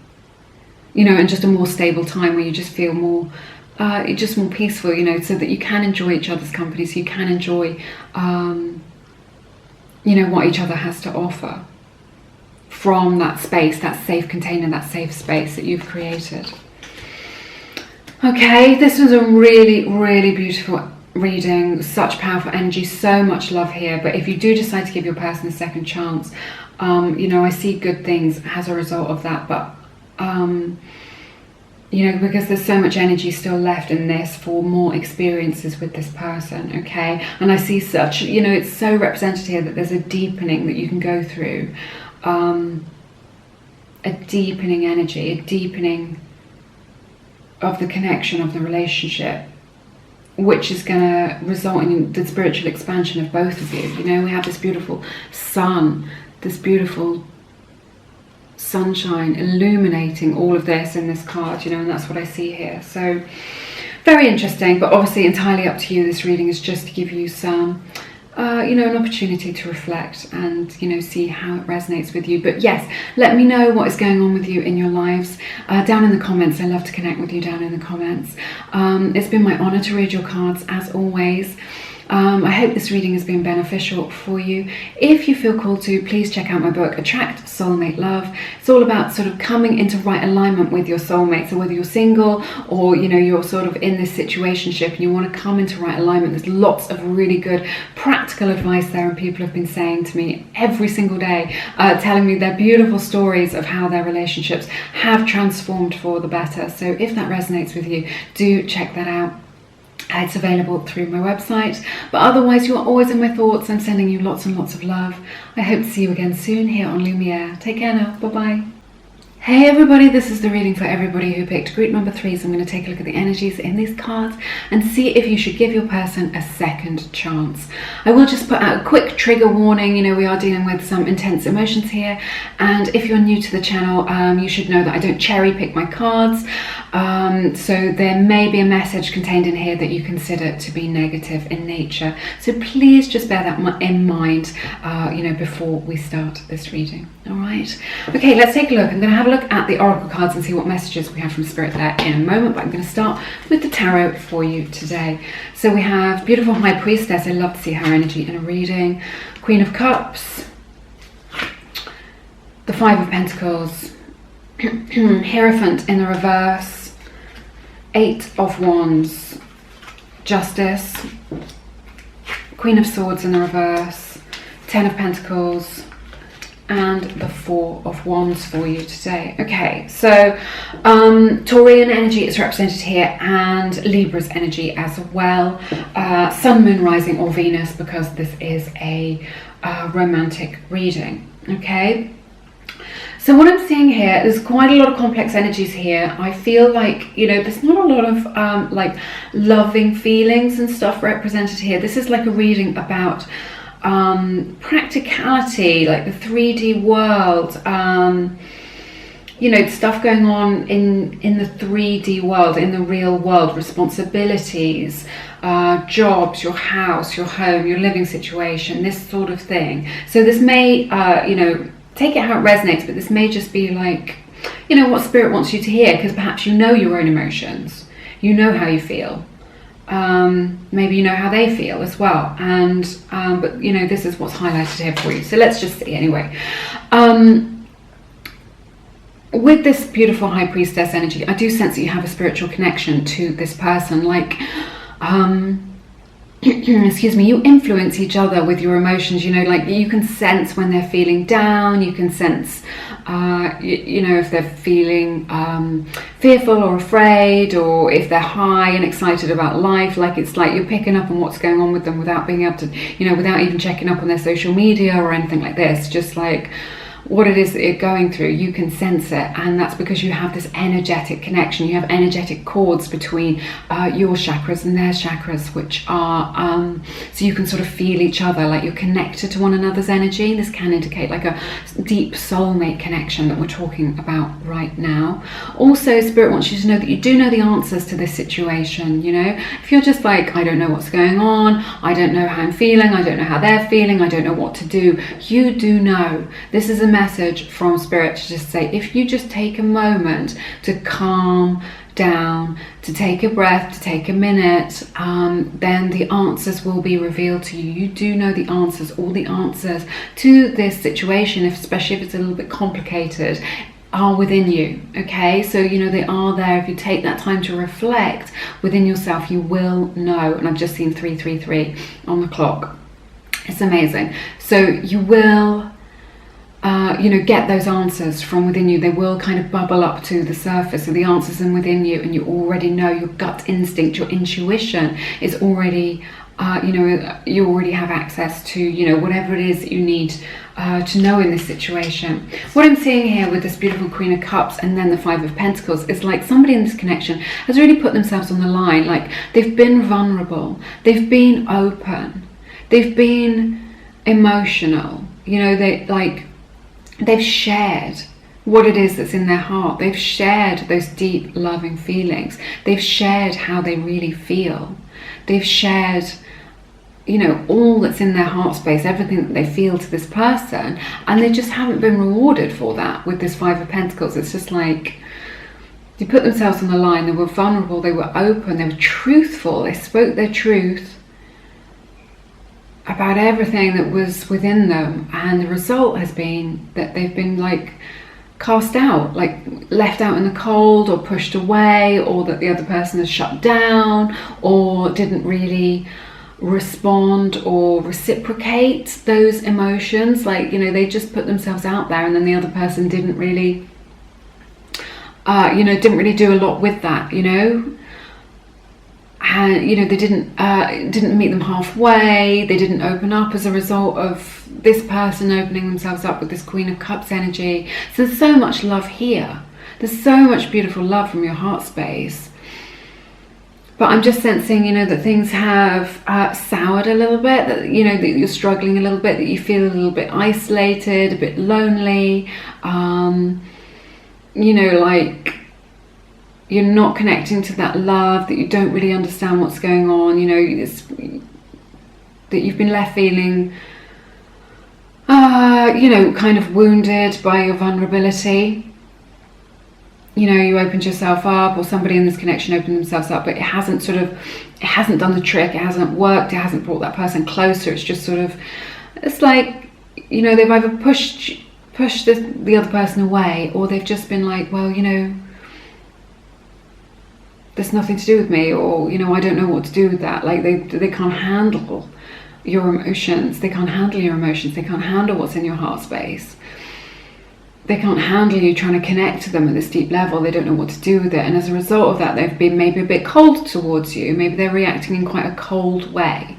you know, and just a more stable time where you just feel more just more peaceful, you know, so that you can enjoy each other's company, so you can enjoy you know, what each other has to offer from that space, that safe container, that safe space that you've created. Okay, this was a really, really beautiful reading, such powerful energy, so much love here. But if you do decide to give your person a second chance, you know, I see good things as a result of that. But, you know, because there's so much energy still left in this for more experiences with this person, okay? And I see such, you know, it's so represented here that there's a deepening that you can go through, a deepening energy, a deepening of the connection, of the relationship, which is going to result in the spiritual expansion of both of you. You know, we have this beautiful sun, this beautiful sunshine illuminating all of this in this card, you know, and that's what I see here. So very interesting, but obviously entirely up to you. This reading is just to give you some you know, an opportunity to reflect and, you know, see how it resonates with you. But yes, let me know what is going on with you in your lives down in the comments. I love to connect with you down in the comments. It's been my honor to read your cards as always. I hope this reading has been beneficial for you. If you feel called to, please check out my book, Attract Soulmate Love. It's all about sort of coming into right alignment with your soulmate. So whether you're single or, you know, you're sort of in this situationship and you want to come into right alignment, there's lots of really good practical advice there, and people have been saying to me every single day, telling me their beautiful stories of how their relationships have transformed for the better. So if that resonates with you, do check that out. It's available through my website, but otherwise you're always in my thoughts. I'm sending you lots and lots of love. I hope to see you again soon here on Lumiere. Take care now. Bye-bye. Hey everybody, this is the reading for everybody who picked group number 3. So I'm going to take a look at the energies in these cards and see if you should give your person a second chance. I will just put out a quick trigger warning. You know, we are dealing with some intense emotions here, and if you're new to the channel, you should know that I don't cherry pick my cards. So there may be a message contained in here that you consider to be negative in nature. So please just bear that in mind, you know, before we start this reading. All right. Okay, let's take a look. I'm going to have a look at the oracle cards and see what messages we have from Spirit there in a moment, but I'm going to start with the tarot for you today. So we have beautiful High Priestess. I love to see her energy in a reading. Queen of Cups, the Five of Pentacles, Hierophant in the reverse, 8 of Wands, Justice, Queen of Swords in the reverse, 10 of Pentacles, and the 4 of Wands for you today. Okay, so Taurian energy is represented here, and Libra's energy as well. Sun, Moon, Rising, or Venus, because this is a romantic reading. Okay, so what I'm seeing here, there's quite a lot of complex energies here. I feel like, you know, there's not a lot of like loving feelings and stuff represented here. This is like a reading about practicality, like the 3D world, you know, stuff going on in the 3D world, in the real world, responsibilities, jobs, your house, your home, your living situation, this sort of thing. So this may, you know, take it how it resonates, but this may just be like, you know, what Spirit wants you to hear, because perhaps you know your own emotions, you know how you feel. Maybe you know how they feel as well, and but you know, this is what's highlighted here for you. So let's just see anyway. With this beautiful High Priestess energy, I do sense that you have a spiritual connection to this person, like excuse me, you influence each other with your emotions. You know, like you can sense when they're feeling down, you can sense you know, if they're feeling fearful or afraid, or if they're high and excited about life. Like it's like you're picking up on what's going on with them without being able to, you know, without even checking up on their social media or anything like this. Just like what it is that you're going through, you can sense it, and that's because you have this energetic connection. You have energetic cords between your chakras and their chakras, which are so you can sort of feel each other, like you're connected to one another's energy. This can indicate like a deep soulmate connection that we're talking about right now. Also, Spirit wants you to know that you do know the answers to this situation. You know, if you're just like, I don't know what's going on, I don't know how I'm feeling, I don't know how they're feeling, I don't know what to do, you do know. This is a message from Spirit to just say, if you just take a moment to calm down, to take a breath, to take a minute, then the answers will be revealed to you. You do know the answers, all the answers to this situation, especially if it's a little bit complicated, are within you. Okay, so you know they are there. If you take that time to reflect within yourself, you will know. And I've just seen 333 on the clock. It's amazing. So you will you know, get those answers from within you. They will kind of bubble up to the surface. So the answers are within you, and you already know. Your gut instinct, your intuition is already, you know, you already have access to, you know, whatever it is that you need to know in this situation. What I'm seeing here with this beautiful Queen of Cups and then the Five of Pentacles is like somebody in this connection has really put themselves on the line. Like they've been vulnerable, they've been open, they've been emotional. You know, they've shared what it is that's in their heart. They've shared those deep loving feelings. They've shared how they really feel. They've shared, you know, all that's in their heart space, everything that they feel to this person, and they just haven't been rewarded for that with this Five of Pentacles. It's just like they put themselves on the line. They were vulnerable, they were open, they were truthful, they spoke their truth about everything that was within them, and the result has been that they've been like cast out, like left out in the cold, or pushed away, or that the other person has shut down or didn't really respond or reciprocate those emotions. Like, you know, they just put themselves out there, and then the other person didn't really you know, didn't really do a lot with that, you know. and they didn't meet them halfway. They didn't open up as a result of this person opening themselves up with this Queen of Cups energy. So there's so much love here. There's so much beautiful love from your heart space. But I'm just sensing, that things have soured a little bit, that, that you're struggling a little bit, that you feel a little bit isolated, a bit lonely, like you're not connecting to that love, that you don't really understand what's going on, that you've been left feeling, kind of wounded by your vulnerability. You opened yourself up, or somebody in this connection opened themselves up, but it hasn't done the trick, it hasn't worked, it hasn't brought that person closer. It's just it's like, they've either pushed the other person away, or they've just been like, well, there's nothing to do with me, or, I don't know what to do with that. Like they can't handle your emotions, they can't handle your emotions, they can't handle what's in your heart space. They can't handle you trying to connect to them at this deep level. They don't know what to do with it. And as a result of that, they've been maybe a bit cold towards you. Maybe they're reacting in quite a cold way.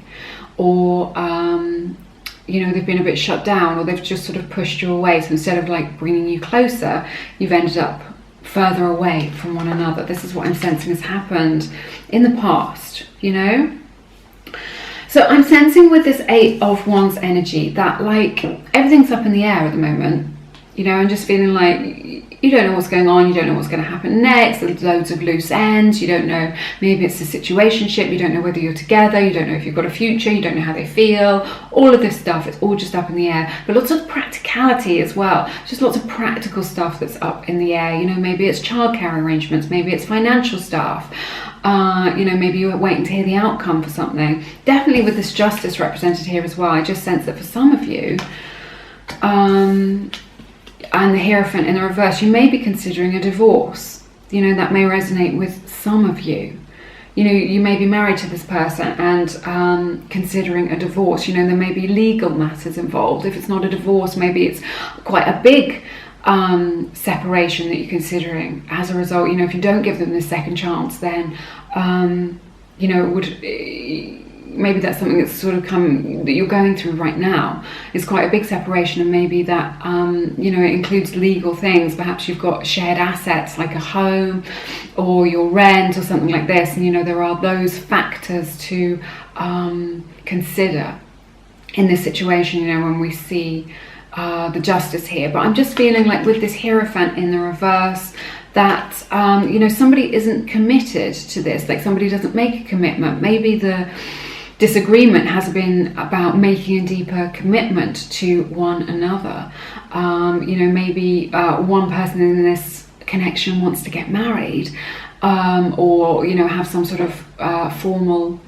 Or, they've been a bit shut down, or they've just sort of pushed you away. So instead of like bringing you closer, you've ended up further away from one another. This is what I'm sensing has happened in the past, So I'm sensing with this 8 of Wands energy that like everything's up in the air at the moment. I'm just feeling like you don't know what's going on, you don't know what's going to happen next, there's loads of loose ends, you don't know, maybe it's a situationship, you don't know whether you're together, you don't know if you've got a future, you don't know how they feel, all of this stuff, it's all just up in the air. But lots of practicality as well, just lots of practical stuff that's up in the air. Maybe it's childcare arrangements, maybe it's financial stuff, maybe you're waiting to hear the outcome for something. Definitely with this Justice represented here as well, I just sense that for some of you, and the Hierophant in the reverse, you may be considering a divorce. That may resonate with some of you. You may be married to this person and considering a divorce. There may be legal matters involved. If it's not a divorce, maybe it's quite a big separation that you're considering. As a result, if you don't give them this second chance, then it would. Maybe that's something that's sort of that you're going through right now. It's quite a big separation, and maybe that it includes legal things. Perhaps you've got shared assets like a home or your rent or something like this, and there are those factors to consider in this situation, when we see the Justice here. But I'm just feeling like with this Hierophant in the reverse, that somebody isn't committed to this, like somebody doesn't make a commitment. Maybe the disagreement has been about making a deeper commitment to one another. Maybe one person in this connection wants to get married, or have some sort of formal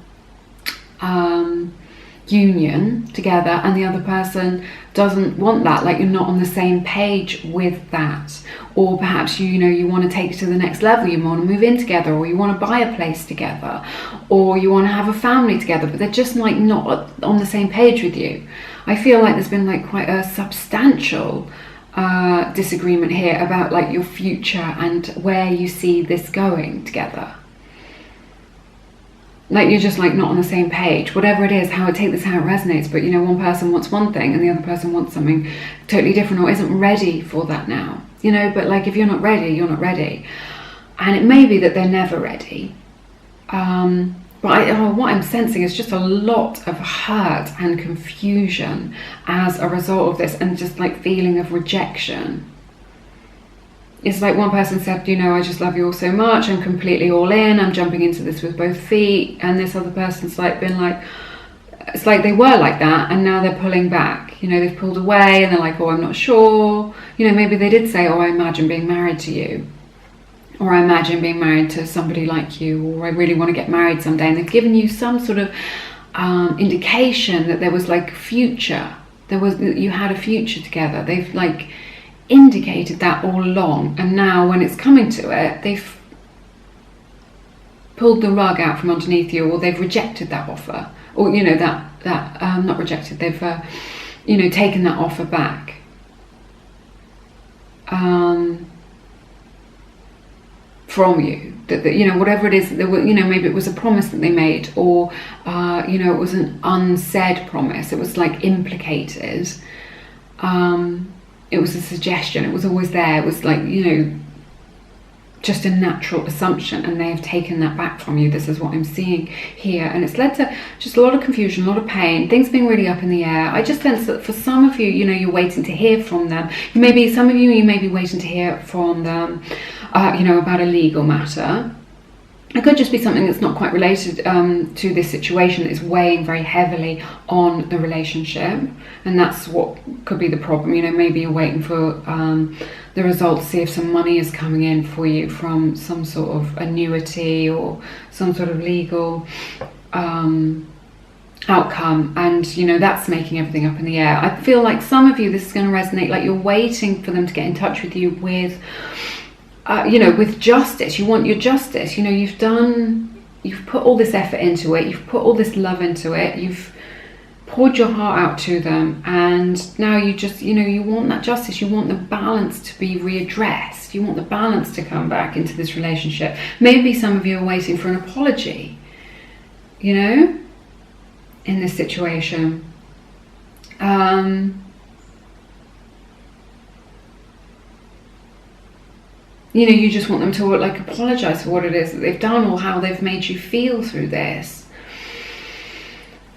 union together, and the other person doesn't want that, like you're not on the same page with that. Or perhaps you want to take it to the next level, you want to move in together, or you want to buy a place together, or you want to have a family together, but they're just like not on the same page with you. I feel like there's been like quite a substantial disagreement here about like your future and where you see this going together. Like you're just like not on the same page, whatever it is, how it resonates. But one person wants one thing and the other person wants something totally different, or isn't ready for that now. But like if you're not ready, you're not ready. And it may be that they're never ready. But what I'm sensing is just a lot of hurt and confusion as a result of this, and just like feeling of rejection. It's like one person said, I just love you all so much, I'm completely all in, I'm jumping into this with both feet. And this other person's like been like, it's like they were like that and now they're pulling back. They've pulled away and they're like, oh, I'm not sure. Maybe they did say, oh, I imagine being married to you, or I imagine being married to somebody like you, or I really want to get married someday. And they've given you some sort of indication that there was like future. You had a future together. They've like indicated that all along, and now when it's coming to it, they've pulled the rug out from underneath you, or they've rejected that offer, or not rejected, they've taken that offer back. from you, that you know, whatever it is that they were, you know, maybe it was a promise that they made, or you know, it was an unsaid promise, it was like implicated, it was a suggestion, it was always there, it was like, you know, just a natural assumption, and they have taken that back from you. This is what I'm seeing here, and it's led to just a lot of confusion, a lot of pain, things being really up in the air. I just sense that for some of you, you know, you're waiting to hear from them. Some of you may be waiting to hear from them, you know, about a legal matter. It could just be something that's not quite related to this situation, that is weighing very heavily on the relationship, and that's what could be the problem. You know, maybe you're waiting for the result to see if some money is coming in for you from some sort of annuity or some sort of legal outcome, and you know, that's making everything up in the air. I feel like some of you, this is going to resonate, like you're waiting for them to get in touch with you with you know, with justice. You want your justice. You know, you've put all this effort into it, you've put all this love into it, you've poured your heart out to them, and now you just, you know, you want that justice, you want the balance to be readdressed, you want the balance to come back into this relationship. Maybe some of you are waiting for an apology, you know, in this situation. You know, you just want them to like apologize for what it is that they've done, or how they've made you feel through this.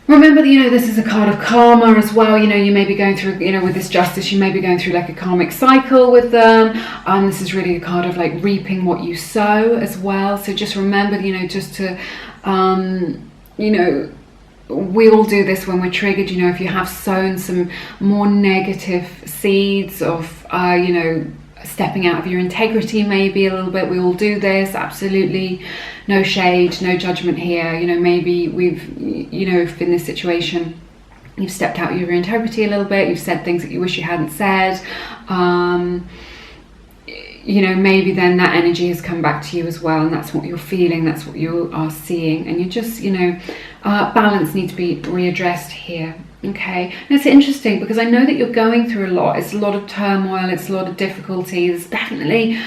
Remember that, you know, this is a card of karma as well. You know, you may be going through, you know, with this justice, you may be going through like a karmic cycle with them. This is really a card of like reaping what you sow as well. So just remember, you know, just to, you know, we all do this when we're triggered. You know, if you have sown some more negative seeds of, you know, stepping out of your integrity maybe a little bit, we all do this, absolutely, no shade, no judgment here. You know, maybe we've, you know, if in this situation you've stepped out of your integrity a little bit, you've said things that you wish you hadn't said, you know, maybe then that energy has come back to you as well, and that's what you're feeling, that's what you are seeing, and you just, you know, balance needs to be readdressed here. Okay, and it's interesting because I know that you're going through a lot. It's a lot of turmoil, it's a lot of difficulties, definitely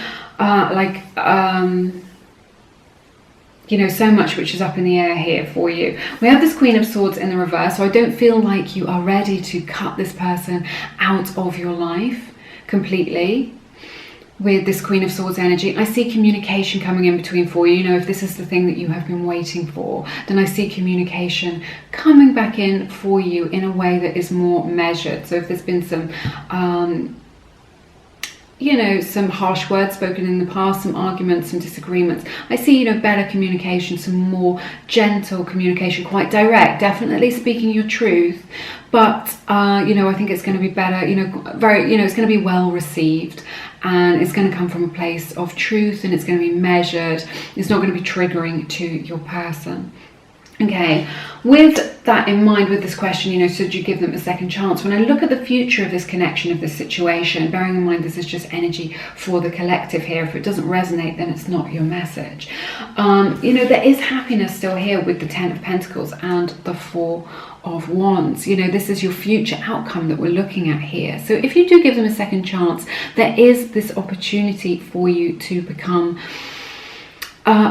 you know, so much which is up in the air here for you. We have this Queen of Swords in the reverse, so I don't feel like you are ready to cut this person out of your life completely. With this Queen of Swords energy, I see communication coming in between for you. You know, if this is the thing that you have been waiting for, then I see communication coming back in for you in a way that is more measured. So if there's been some, you know, some harsh words spoken in the past, some arguments, some disagreements, I see, you know, better communication, some more gentle communication, quite direct, definitely speaking your truth, but you know, I think it's going to be better, you know, very, you know, it's going to be well received, and it's going to come from a place of truth, and it's going to be measured. It's not going to be triggering to your person. Okay, with that in mind, with this question, you know, should you give them a second chance? When I look at the future of this connection, of this situation, bearing in mind this is just energy for the collective here, if it doesn't resonate, then it's not your message. You know, there is happiness still here with the Ten of Pentacles and the Four of Wands. You know, this is your future outcome that we're looking at here. So if you do give them a second chance, there is this opportunity for you to become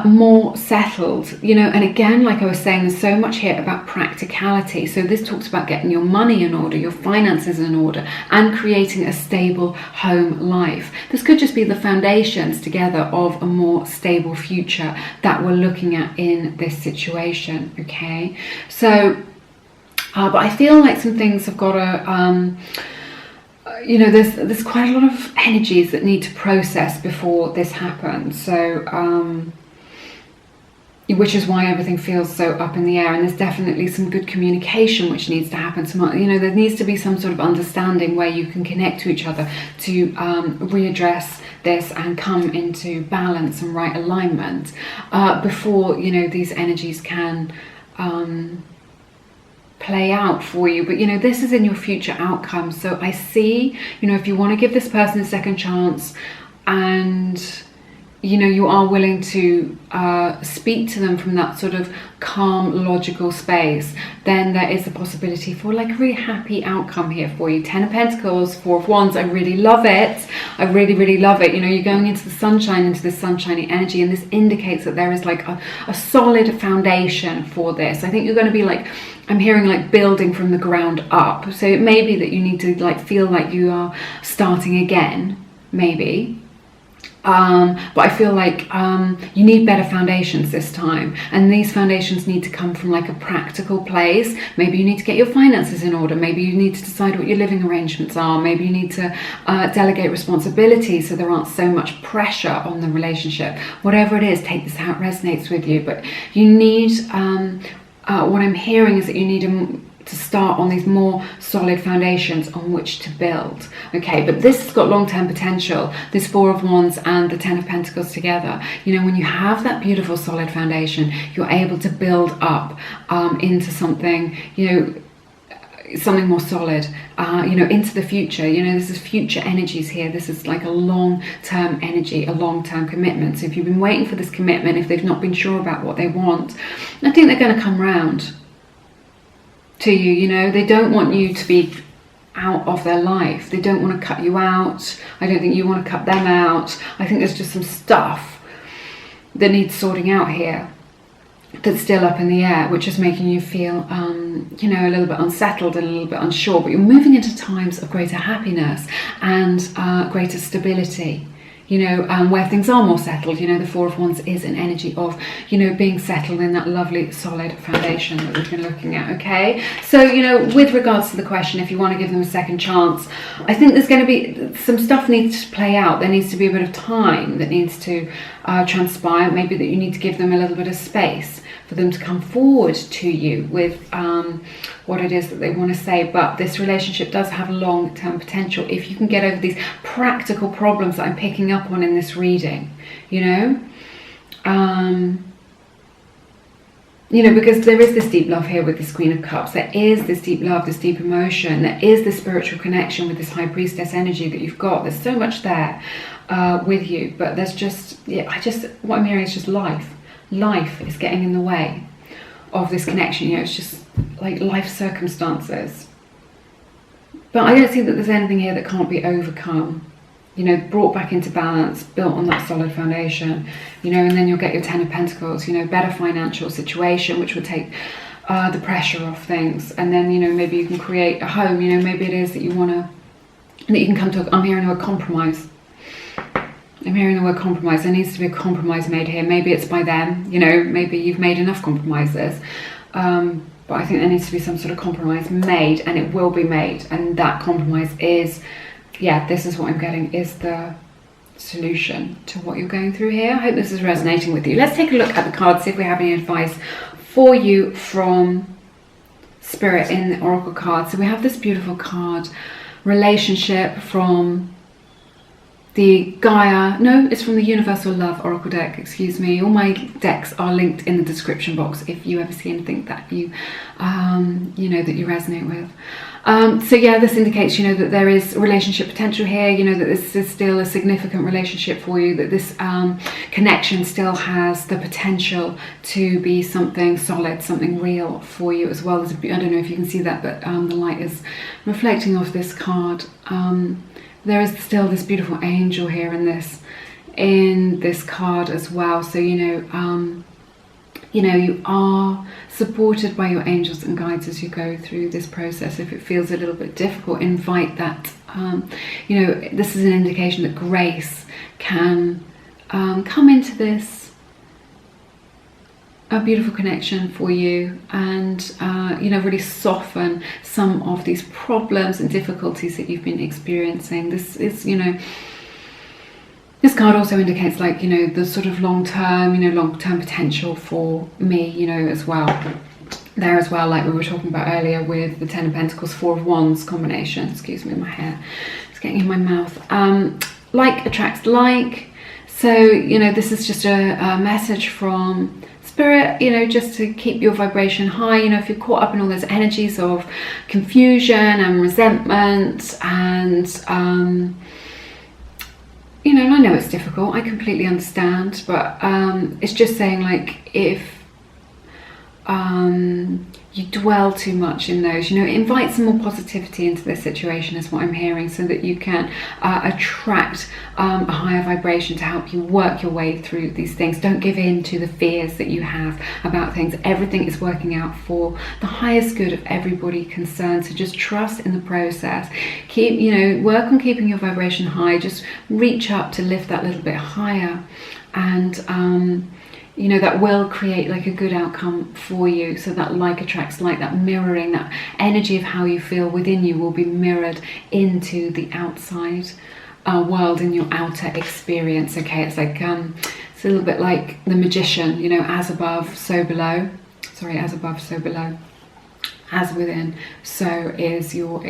more settled, you know. And again, like I was saying, there's so much here about practicality. So this talks about getting your money in order, your finances in order, and creating a stable home life. This could just be the foundations together of a more stable future that we're looking at in this situation. Okay, so but I feel like some things have got to you know, there's quite a lot of energies that need to process before this happens. So which is why everything feels so up in the air, and there's definitely some good communication which needs to happen. Some, you know, there needs to be some sort of understanding where you can connect to each other to readdress this and come into balance and right alignment before, you know, these energies can play out for you. But you know, this is in your future outcome. So I see, you know, if you want to give this person a second chance, and you are willing to speak to them from that sort of calm, logical space, then there is a possibility for like a really happy outcome here for you. 10 of Pentacles, 4 of Wands. I really love it. I really, really love it. You're going into the sunshine, into this sunshiny energy, and this indicates that there is like a solid foundation for this. I think you're going to be like, I'm hearing like building from the ground up. So it may be that you need to like feel like you are starting again, maybe. But I feel like you need better foundations this time, and these foundations need to come from like a practical place. Maybe you need to get your finances in order. Maybe you need to decide what your living arrangements are. Maybe you need to delegate responsibility so there aren't so much pressure on the relationship. Whatever it is, take this how it resonates with you. But you need, what I'm hearing is that you need to start on these more solid foundations on which to build. Okay, but this has got long-term potential, this 4 of Wands and the 10 of Pentacles together. When you have that beautiful solid foundation, you're able to build up into something, something more solid, into the future. This is future energies here. This is like a long-term energy, a long-term commitment. So if you've been waiting for this commitment, if they've not been sure about what they want, I think they're going to come round to you. They don't want you to be out of their life. They don't want to cut you out. I don't think you want to cut them out. I think there's just some stuff that needs sorting out here that's still up in the air, which is making you feel a little bit unsettled and a little bit unsure. But you're moving into times of greater happiness and greater stability, where things are more settled. The 4 of Wands is an energy of, being settled in that lovely solid foundation that we've been looking at. Okay, so with regards to the question, if you want to give them a second chance, I think there's going to be some stuff needs to play out. There needs to be a bit of time that needs to transpire. Maybe that you need to give them a little bit of space for them to come forward to you with what it is that they want to say. But this relationship does have long-term potential if you can get over these practical problems that I'm picking up on in this reading, because there is this deep love here with this Queen of Cups. There is this deep love, this deep emotion. There is this spiritual connection with this High Priestess energy that you've got. There's so much there with you, but there's just, what I'm hearing is just life. Life is getting in the way of this connection. It's just like life circumstances. But I don't see that there's anything here that can't be overcome, brought back into balance, built on that solid foundation, and then you'll get your 10 of Pentacles, better financial situation, which would take the pressure off things. And then, maybe you can create a home, maybe it is that you can come to, I'm hearing the word compromise. I'm hearing the word compromise. There needs to be a compromise made here. Maybe it's by them, maybe you've made enough compromises. But I think there needs to be some sort of compromise made, and it will be made. And that compromise is, this is what I'm getting, is the solution to what you're going through here. I hope this is resonating with you. Let's take a look at the cards, see if we have any advice for you from Spirit in the Oracle card. So we have this beautiful card, relationship, from the Gaia, no, it's from the Universal Love Oracle deck, excuse me. All my decks are linked in the description box if you ever see anything that you, that you resonate with. This indicates, that there is relationship potential here, that this is still a significant relationship for you, that this connection still has the potential to be something solid, something real for you, as well as, I don't know if you can see that, but the light is reflecting off this card. There is still this beautiful angel here in this card as well. So, you are supported by your angels and guides as you go through this process. If it feels a little bit difficult, invite that. This is an indication that grace can come into this a beautiful connection for you, and really soften some of these problems and difficulties that you've been experiencing. This is, this card also indicates like, the sort of long-term potential for me, as well. There as well, like we were talking about earlier with the 10 of Pentacles, 4 of Wands combination. Excuse me, my hair is getting in my mouth. Like attracts like. So, this is just a message from Spirit, just to keep your vibration high. If you're caught up in all those energies of confusion and resentment and you know, and I know it's difficult, I completely understand, but it's just saying, like, if you dwell too much in those, you know, invite some more positivity into this situation is what I'm hearing, so that you can attract a higher vibration to help you work your way through these things. Don't give in to the fears that you have about things. Everything is working out for the highest good of everybody concerned, so just trust in the process. Keep, you know, work on keeping your vibration high. Just reach up to lift that little bit higher, and you know, that will create like a good outcome for you. So that like attracts like, that mirroring, that energy of how you feel within you will be mirrored into the outside world, in your outer experience. Okay, it's like it's a little bit like the magician, you know, as above, so below. Sorry, as above, so below. As within, so is your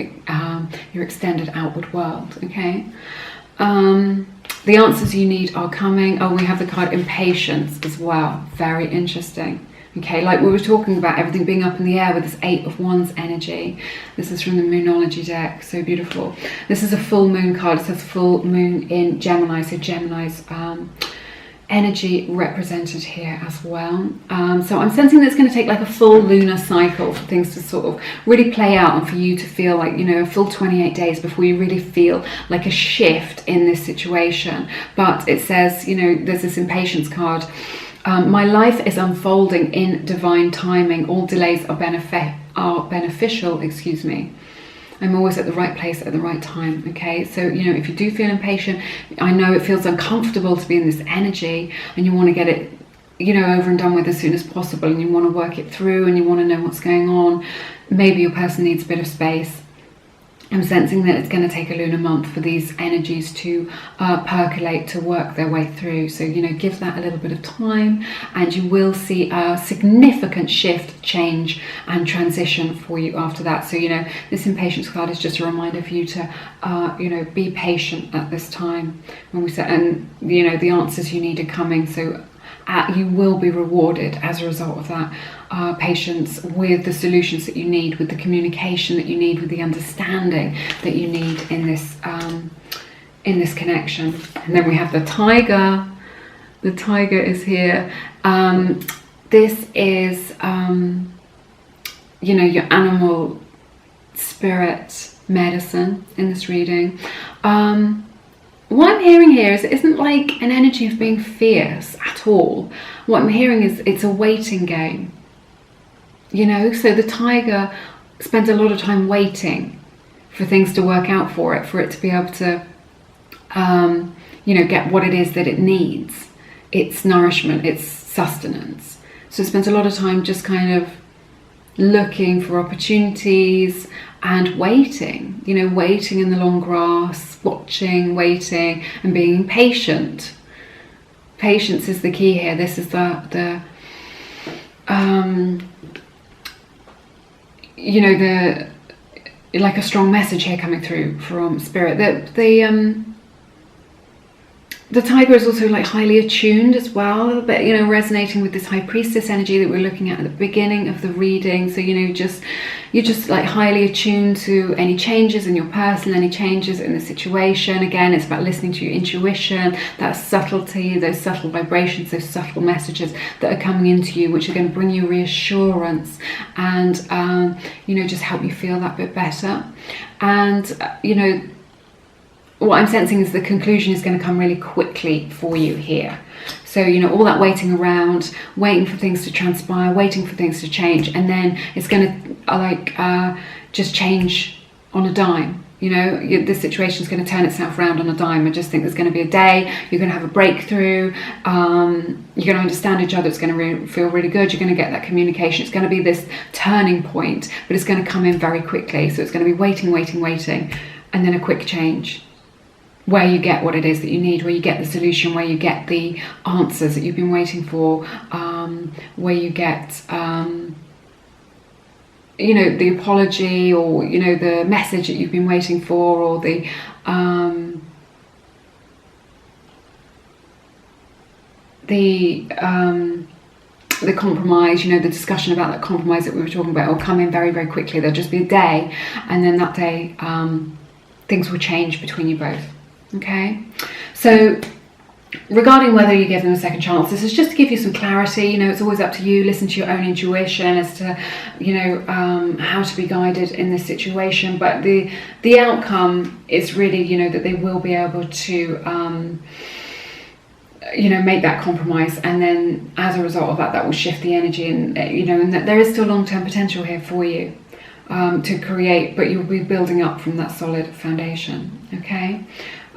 extended outward world. Okay. The answers you need are coming. Oh, we have the card Impatience as well. Very interesting. Okay, like we were talking about everything being up in the air with this 8 of Wands energy. This is from the Moonology deck. So beautiful. This is a full moon card. It says full moon in Gemini. So Gemini's energy represented here as well. So I'm sensing that it's going to take like a full lunar cycle for things to sort of really play out, and for you to feel like, you know, a full 28 days before you really feel like a shift in this situation. But it says, you know, there's this Impatience card. My life is unfolding in divine timing. All delays are beneficial, excuse me. I'm always at the right place at the right time. Okay, so, you know, if you do feel impatient, I know it feels uncomfortable to be in this energy, and you want to get it, you know, over and done with as soon as possible, and you want to work it through, and you want to know what's going on. Maybe your person needs a bit of space. I'm sensing that it's going to take a lunar month for these energies to percolate, to work their way through. So, you know, give that a little bit of time, and you will see a significant shift, change and transition for you after that. So, you know, this Impatience card is just a reminder for you to, you know, be patient at this time. When we said, and, you know, the answers you need are coming. So you will be rewarded as a result of that. Patience with the solutions that you need, with the communication that you need, with the understanding that you need in this connection. And then we have the Tiger. The Tiger is here. This is you know, your animal spirit medicine in this reading. What I'm hearing here is it isn't like an energy of being fierce at all. What I'm hearing is it's a waiting game. You know, so the Tiger spends a lot of time waiting for things to work out for it to be able to, you know, get what it is that it needs. Its nourishment, its sustenance. So it spends a lot of time just kind of looking for opportunities and waiting, you know, waiting in the long grass, watching, waiting, and being patient. Patience is the key here. This is the you know, the, like a strong message here coming through from Spirit. The Tiger is also like highly attuned as well, a little bit, you know, resonating with this High Priestess energy that we're looking at the beginning of the reading. So, you know, you're just like highly attuned to any changes in your person, any changes in the situation. Again, it's about listening to your intuition, that subtlety, those subtle vibrations, those subtle messages that are coming into you, which are going to bring you reassurance and, you know, just help you feel that bit better. And, you know, what I'm sensing is the conclusion is going to come really quickly for you here. So, you know, all that waiting around, waiting for things to transpire, waiting for things to change, and then it's going to just change on a dime. You know, this situation is going to turn itself around on a dime. I just think there's going to be a day, you're going to have a breakthrough, you're going to understand each other, it's going to feel really good, you're going to get that communication, it's going to be this turning point, but it's going to come in very quickly. So it's going to be waiting, and then a quick change, where you get what it is that you need, where you get the solution, where you get the answers that you've been waiting for, where you get, you know, the apology, or, you know, the message that you've been waiting for, or the compromise, you know, the discussion about that compromise that we were talking about will come in very, very quickly. There'll just be a day, and then that day, things will change between you both. Okay, so regarding whether you give them a second chance, this is just to give you some clarity. You know, it's always up to you. Listen to your own intuition as to, you know, how to be guided in this situation. But the outcome is really, you know, that they will be able to, you know, make that compromise, and then as a result of that, that will shift the energy, and you know, and that there is still long-term potential here for you to create, but you'll be building up from that solid foundation. Okay.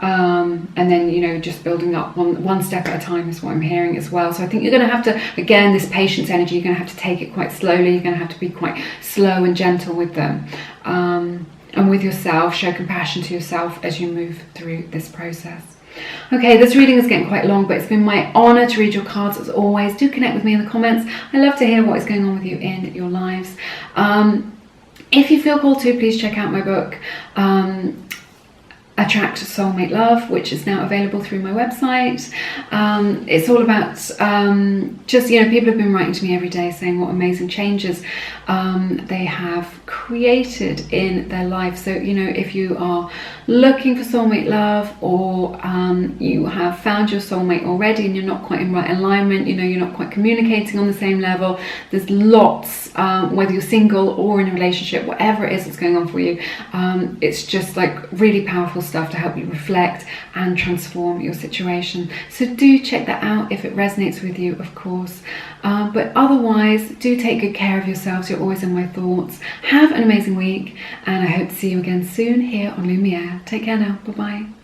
And then, you know, just building up one step at a time is what I'm hearing as well. So I think you're going to have to, again, this patience energy, you're going to have to take it quite slowly. You're going to have to be quite slow and gentle with them, and with yourself. Show compassion to yourself as you move through this process. Okay, this reading is getting quite long, but it's been my honour to read your cards as always. Do connect with me in the comments. I love to hear what is going on with you in your lives. If you feel called to, please check out my book, Attract Soulmate Love, which is now available through my website. It's all about just, you know, people have been writing to me every day saying what amazing changes they have created in their life. So, you know, if you are looking for soulmate love, or you have found your soulmate already and you're not quite in right alignment, you know, you're not quite communicating on the same level, there's lots, whether you're single or in a relationship, whatever it is that's going on for you, it's just like really powerful stuff to help you reflect and transform your situation. So do check that out if it resonates with you, of course. But otherwise, do take good care of yourselves. You're always in my thoughts. Have an amazing week, and I hope to see you again soon here on Lumiere. Take care now. Bye-bye.